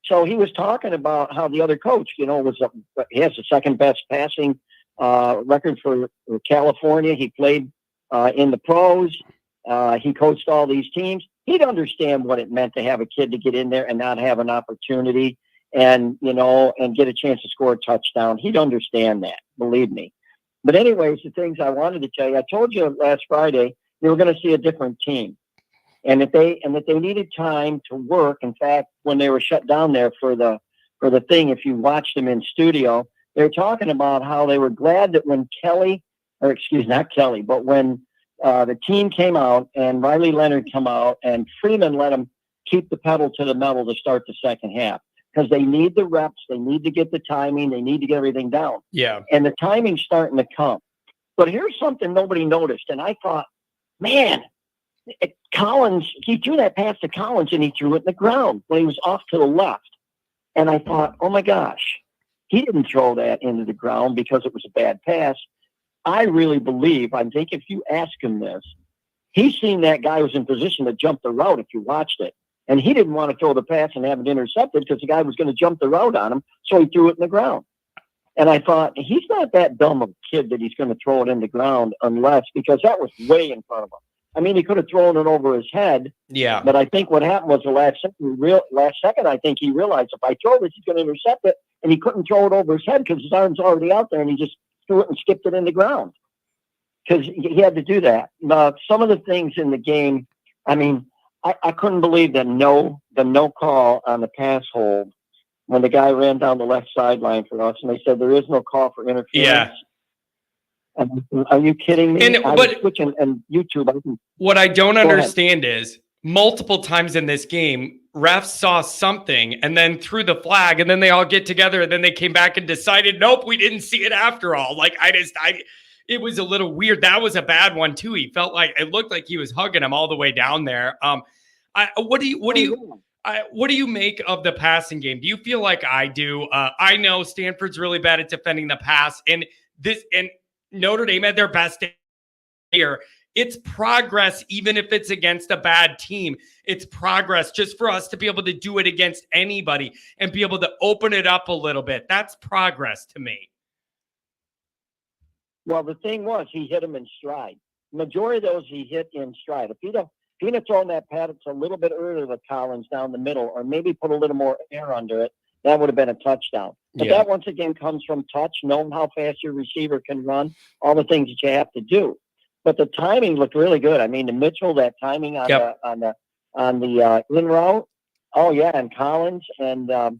he was talking about how the other coach, he has the second best passing record for California. He played in the pros. He coached all these teams. He'd understand what it meant to have a kid to get in there and not have an opportunity and get a chance to score a touchdown. He'd understand that, believe me. But anyways, the things I wanted to tell you, I told you last Friday, we were going to see a different team. And that they needed time to work. In fact, when they were shut down there for the thing, if you watched them in studio, they were talking about how they were glad that when when the team came out and Riley Leonard come out and Freeman let them keep the pedal to the metal to start the second half because they need the reps, they need to get the timing, they need to get everything down. Yeah. And the timing's starting to come. But here's something nobody noticed, and I thought, man, Collins, he threw that pass to Collins and he threw it in the ground when he was off to the left. And I thought, oh my gosh, he didn't throw that into the ground because it was a bad pass. I really believe, I think if you ask him this, he's seen that guy was in position to jump the route if you watched it. And he didn't want to throw the pass and have it intercepted because the guy was going to jump the route on him. So he threw it in the ground. And I thought, he's not that dumb of a kid that he's going to throw it in the ground because that was way in front of him. I mean, he could have thrown it over his head. Yeah. But I think what happened was the last second, I think he realized if I throw this, he's going to intercept it. And he couldn't throw it over his head because his arm's already out there. And he just threw it and skipped it in the ground because he had to do that. Some of the things in the game, I mean, I couldn't believe the no call on the pass hold when the guy ran down the left sideline for us. And they said there is no call for interference. Yeah. Are you kidding me? But switching and YouTube. What I don't understand is multiple times in this game, refs saw something and then threw the flag, and then they all get together, and then they came back and decided, nope, we didn't see it after all. Like it was a little weird. That was a bad one too. He felt like it looked like he was hugging him all the way down there. What do you make of the passing game? Do you feel like I do? I know Stanford's really bad at defending the pass, and Notre Dame had their best year. It's progress, even if it's against a bad team. It's progress just for us to be able to do it against anybody and be able to open it up a little bit. That's progress to me. Well, the thing was, he hit him in stride. The majority of those he hit in stride. If he'd have thrown that pass a little bit earlier to Collins down the middle, or maybe put a little more air under it, that would have been a touchdown. But that, once again, comes from touch, knowing how fast your receiver can run, all the things that you have to do. But the timing looked really good. I mean, the Mitchell, that timing on the in route. Oh yeah, and Collins and a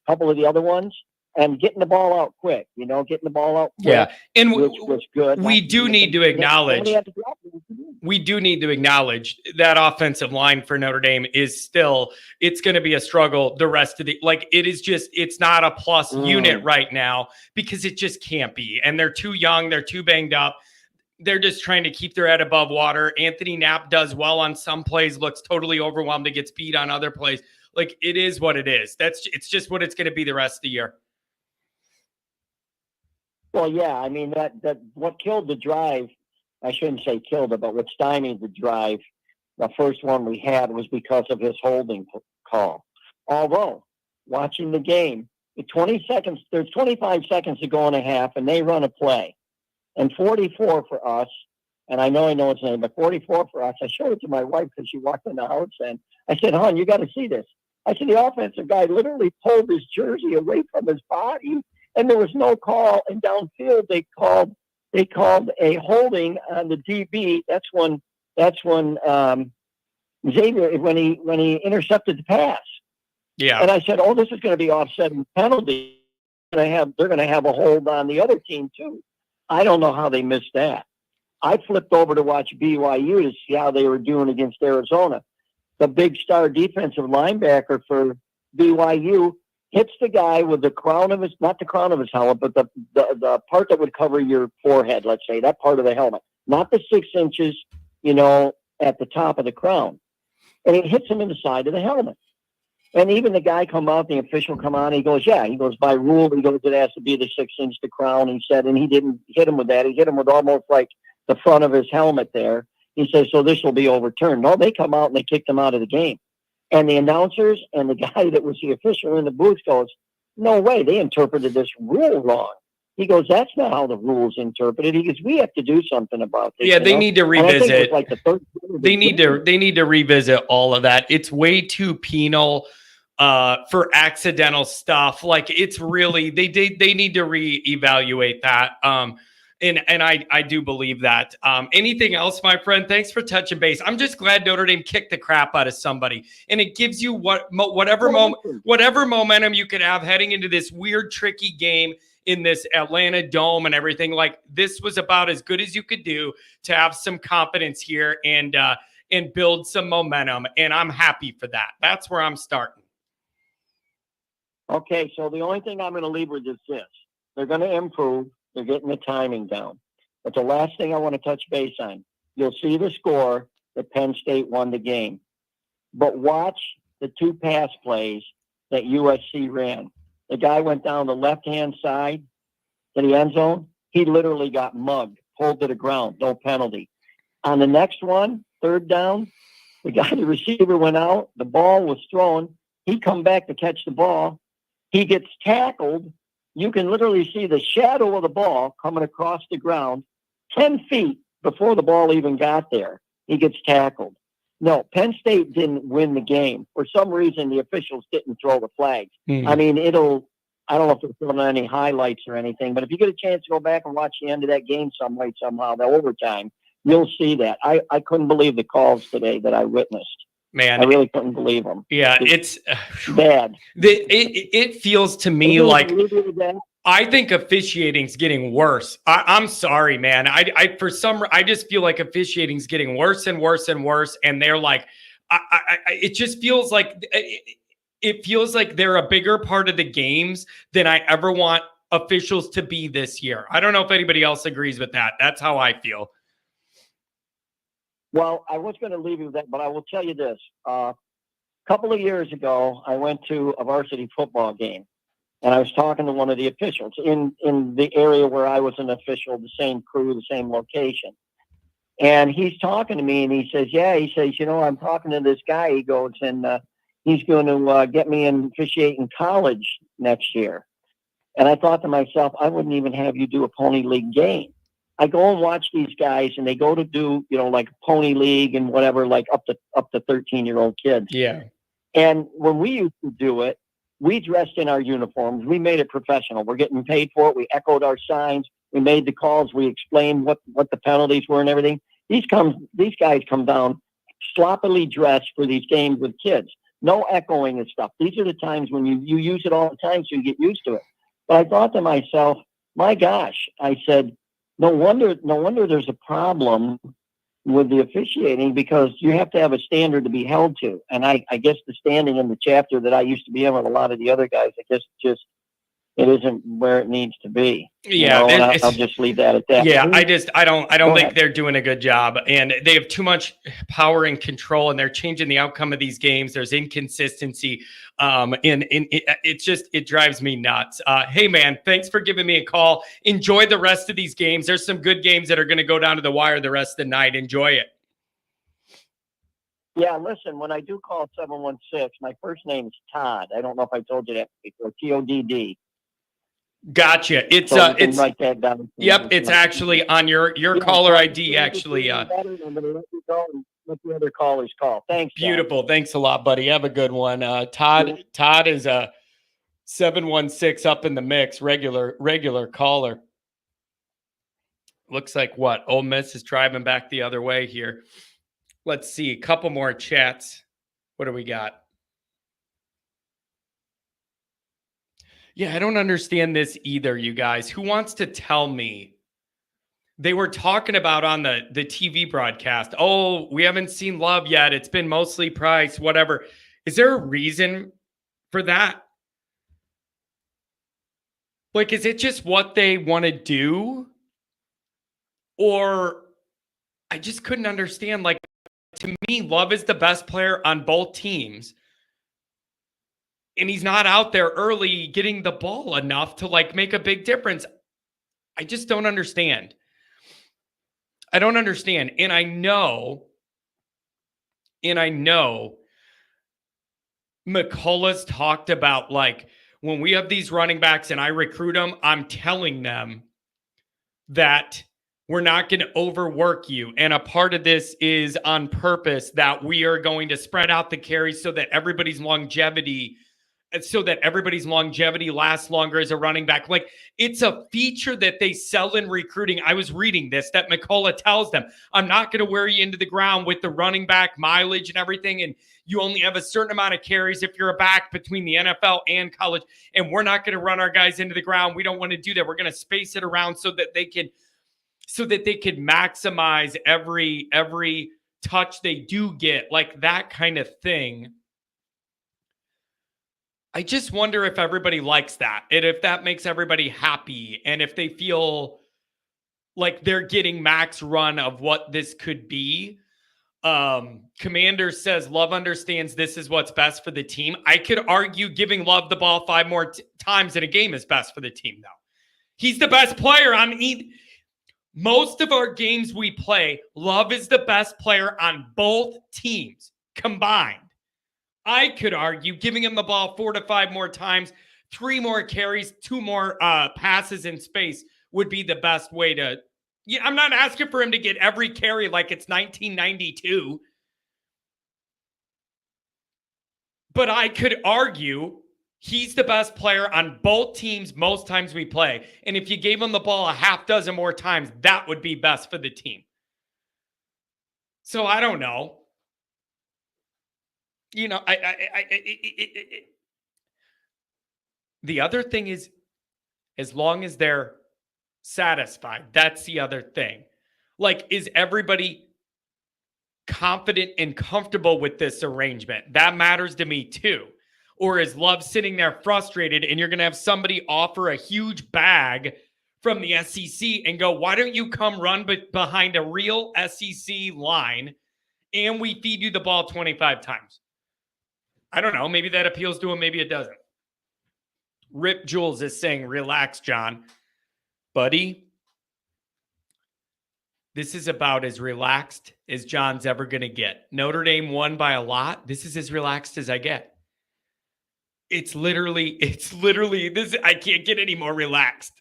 couple of the other ones, and getting the ball out quick. Getting the ball out quick. Yeah, and which was good. We do need to acknowledge that offensive line for Notre Dame is still, it's going to be a struggle the rest of it's not a plus unit right now because it just can't be. And they're too young. They're too banged up. They're just trying to keep their head above water. Anthony Knapp does well on some plays, looks totally overwhelmed and gets beat on other plays. Like, it is what it is. It's just what it's going to be the rest of the year. Well, yeah, I mean, that what killed the drive, I shouldn't say killed it, but what stymied the drive, the first one we had, was because of his holding call. Although, watching the game, there's 25 seconds to go in a half, and they run a play. And 44 for us, and I know his name, but 44 for us, I showed it to my wife because she walked in the house, and I said, hon, you got to see this. I said, the offensive guy literally pulled his jersey away from his body, and there was no call. And downfield, they called a holding on the DB. That's when Xavier, when he intercepted the pass. Yeah. And I said, oh, this is going to be offsetting penalty. They're going to have a hold on the other team too. I don't know how they missed that. I flipped over to watch BYU to see how they were doing against Arizona. The big star defensive linebacker for BYU hits the guy with the crown of not the crown of his helmet, but the part that would cover your forehead, let's say, that part of the helmet, not the 6 inches, at the top of the crown. And it hits him in the side of the helmet. And even the guy come out, the official come on, he goes, yeah, he goes, by rule, he goes, it has to be the 6-inch to crown. He said, and he didn't hit him with that. He hit him with almost like the front of his helmet there. He says, so this will be overturned. No, they come out and they kicked him out of the game. And the announcers and the guy that was the official in the booth goes, no way, they interpreted this rule wrong. He goes, that's not how the rules interpreted. He goes, we have to do something about this. Yeah, they need to revisit. Like the third they need to revisit all of that. It's way too penal for accidental stuff. Like it's really they need to reevaluate that. And I do believe that. Anything else, my friend? Thanks for touching base. I'm just glad Notre Dame kicked the crap out of somebody, and it gives you whatever momentum you could have heading into this weird, tricky game in this Atlanta Dome and everything. Like this was about as good as you could do to have some confidence here and build some momentum. And I'm happy for that. That's where I'm starting. Okay, so the only thing I'm going to leave with is this: they're going to improve. They're getting the timing down. But the last thing I want to touch base on, you'll see the score that Penn State won the game. But watch the 2 pass plays that USC ran. The guy went down the left-hand side to the end zone. He literally got mugged, pulled to the ground, no penalty. On the next one, 3rd down, the receiver went out. The ball was thrown. He come back to catch the ball. He gets tackled. You can literally see the shadow of the ball coming across the ground 10 feet before the ball even got there. He gets tackled. No, Penn State didn't win the game. For some reason, the officials didn't throw the flags. I mean, I don't know if they're throwing any highlights or anything, but if you get a chance to go back and watch the end of that game somehow, the overtime, you'll see that. I couldn't believe the calls today that I witnessed. Man, I really couldn't believe them. Yeah, it's bad. It feels to me like I think officiating's getting worse. I'm sorry, man. I just feel like officiating's getting worse and worse and worse. And they're like, it just feels like it feels like they're a bigger part of the games than I ever want officials to be this year. I don't know if anybody else agrees with that. That's how I feel. Well, I was going to leave you with that, but I will tell you this. A couple of years ago, I went to a varsity football game, and I was talking to one of the officials in the area where I was an official, the same crew, the same location. And he's talking to me, and he says, I'm talking to this guy. He goes, and he's going to get me in officiating college next year. And I thought to myself, I wouldn't even have you do a Pony League game. I go and watch these guys, and they go to do, like Pony League and whatever, like up to 13-year-old kids. Yeah. And when we used to do it, we dressed in our uniforms. We made it professional. We're getting paid for it. We echoed our signs. We made the calls. We explained what the penalties were and everything. These guys come down sloppily dressed for these games with kids. No echoing and stuff. These are the times when you use it all the time, so you get used to it. But I thought to myself, my gosh, I said, no wonder there's a problem with the officiating, because you have to have a standard to be held to. And I guess the standing in the chapter that I used to be in with a lot of the other guys, I guess it isn't where it needs to be. Yeah, I'll just leave that at that. Yeah, I don't think they're doing a good job, and they have too much power and control, and they're changing the outcome of these games. There's inconsistency, and it drives me nuts. Hey man, thanks for giving me a call. Enjoy the rest of these games. There's some good games that are going to go down to the wire the rest of the night. Enjoy it. Yeah, listen, when I do call 716, my first name is Todd. I don't know if I told you that before. TODD. Gotcha. It's write that down. Yep, it's actually on your caller ID. Actually, I'm going to let you go and let the other callers call. Thanks. Beautiful. John. Thanks a lot, buddy. Have a good one. Todd is a 716 up in the mix. Regular caller. Looks like what? Ole Miss is driving back the other way here. Let's see. A couple more chats. What do we got? Yeah, I don't understand this either, you guys. Who wants to tell me? They were talking about on the TV broadcast, oh, we haven't seen Love yet. It's been mostly Price, whatever. Is there a reason for that? Like, is it just what they want to do? Or I just couldn't understand. Like, to me, Love is the best player on both teams. and he's not out there early getting the ball enough to like make a big difference. I just don't understand. I don't understand. And I know McCullough's talked about, like, when we have these running backs and I recruit them, I'm telling them that we're not going to overwork you. And a part of this is on purpose, that we are going to spread out the carries so that everybody's longevity lasts longer as a running back. Like, it's a feature that they sell in recruiting. I was reading this, that McCullough tells them, I'm not going to wear you into the ground with the running back mileage and everything. And you only have a certain amount of carries if you're a back between the NFL and college. And we're not going to run our guys into the ground. We don't want to do that. We're going to space it around so that they can maximize every touch they do get, like that kind of thing. I just wonder if everybody likes that, and if that makes everybody happy, and if they feel like they're getting max run of what this could be. Commander says Love understands this is what's best for the team. I could argue giving Love the ball 5 more times in a game is best for the team, though. He's the best player on most of our games we play. Love is the best player on both teams combined. I could argue giving him the ball 4 to 5 more times, 3 more carries, 2 more passes in space would be the best way to. Yeah, I'm not asking for him to get every carry like it's 1992. But I could argue he's the best player on both teams most times we play. And if you gave him the ball a half dozen more times, that would be best for the team. So I don't know. You know, the other thing is, as long as they're satisfied, that's the other thing. Like, is everybody confident and comfortable with this arrangement? That matters to me too. Or is Love sitting there frustrated, and you're going to have somebody offer a huge bag from the SEC and go, why don't you come run behind a real SEC line and we feed you the ball 25 times? I don't know. Maybe that appeals to him. Maybe it doesn't. Rip Jules is saying, relax, John. Buddy, this is about as relaxed as John's ever going to get. Notre Dame won by a lot. This is as relaxed as I get. It's literally this. I can't get any more relaxed.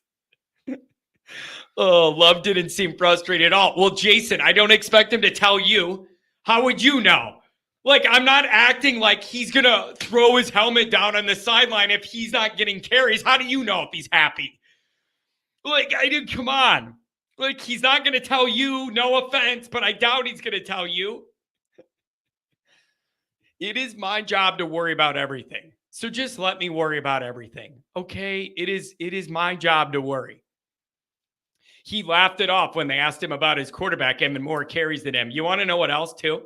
Oh, Love didn't seem frustrated at all. Well, Jason, I don't expect him to tell you. How would you know? Like, I'm not acting like he's going to throw his helmet down on the sideline if he's not getting carries. How do you know if he's happy? Like, come on. Like, he's not going to tell you, no offense, but I doubt he's going to tell you. It is my job to worry about everything. So just let me worry about everything. Okay? It is my job to worry. He laughed it off when they asked him about his quarterback having more carries than him. You want to know what else, too?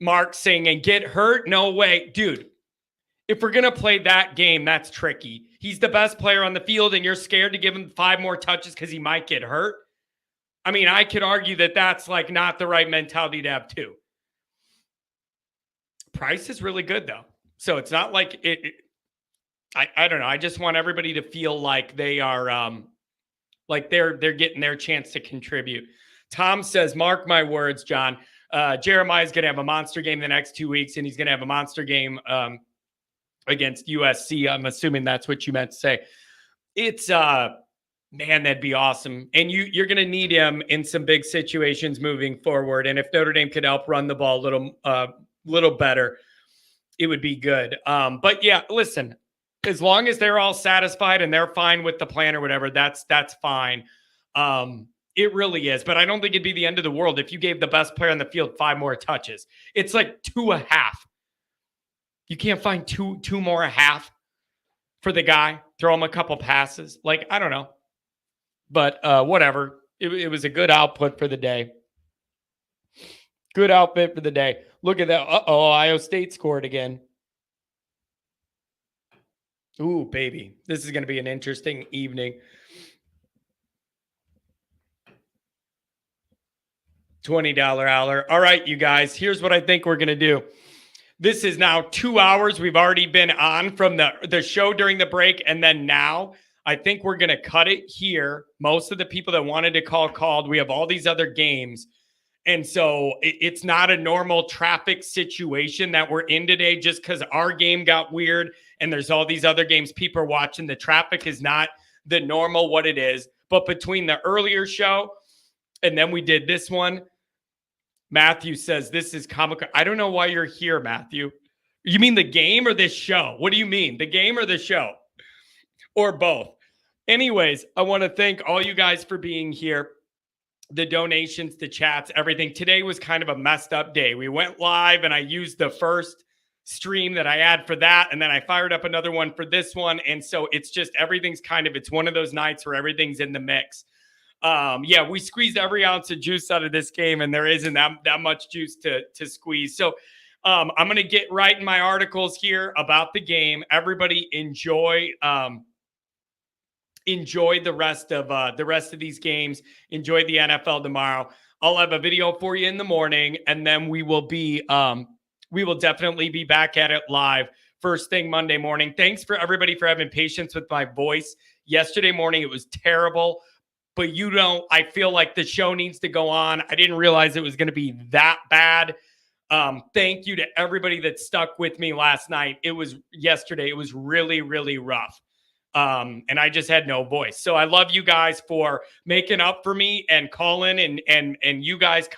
Mark saying, and get hurt? No way. Dude, if we're going to play that game, that's tricky. He's the best player on the field, and you're scared to give him 5 more touches because he might get hurt? I mean, I could argue that that's like not the right mentality to have, too. Price is really good, though. So it's not like I don't know. I just want everybody to feel like they are like they're getting their chance to contribute. Tom says, mark my words, John. Jeremiah's going to have a monster game the next 2 weeks, and he's going to have a monster game against USC. I'm assuming that's what you meant to say. It's, man, that'd be awesome. And you're going to need him in some big situations moving forward. And if Notre Dame could help run the ball a little better, it would be good. But yeah, listen, as long as they're all satisfied and they're fine with the plan or whatever, that's fine. It really is. But I don't think it'd be the end of the world if you gave the best player on the field 5 more touches. It's like 2.5. You can't find two more a half for the guy. Throw him a couple passes. Like, I don't know. But whatever. It was a good output for the day. Good outfit for the day. Look at that. Uh-oh, Ohio State scored again. Ooh, baby. This is going to be an interesting evening. $20 hour. All right, you guys. Here's what I think we're going to do. This is now 2 hours. We've already been on from the show during the break. And then now I think we're going to cut it here. Most of the people that wanted to call called. We have all these other games. And so it's not a normal traffic situation that we're in today just because our game got weird and there's all these other games people are watching. The traffic is not the normal what it is. But between the earlier show and then we did this one, Matthew says this is comical. I don't know why you're here, Matthew. You mean the game or this show? What do you mean? The game or the show? Or both? Anyways, I want to thank all you guys for being here. The donations, the chats, everything. Today was kind of a messed up day. We went live and I used the first stream that I had for that. And then I fired up another one for this one. And so it's just everything's it's one of those nights where everything's in the mix. Yeah, we squeezed every ounce of juice out of this game, and there isn't that much juice to squeeze. So I'm going to get right in my articles here about the game. Everybody enjoy the rest of these games. Enjoy the NFL tomorrow. I'll have a video for you in the morning, and then we will definitely be back at it live first thing Monday morning. Thanks for everybody for having patience with my voice. Yesterday morning, it was terrible. But I feel like the show needs to go on. I didn't realize it was going to be that bad. Thank you to everybody that stuck with me last night. Yesterday. It was really, really rough. And I just had no voice. So I love you guys for making up for me and calling and you guys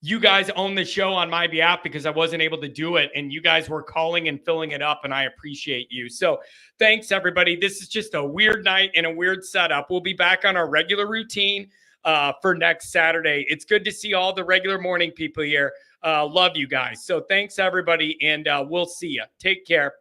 you guys own the show on my behalf because I wasn't able to do it. And you guys were calling and filling it up, and I appreciate you. So thanks, everybody. This is just a weird night and a weird setup. We'll be back on our regular routine for next Saturday. It's good to see all the regular morning people here. Love you guys. So thanks, everybody, and we'll see you. Take care.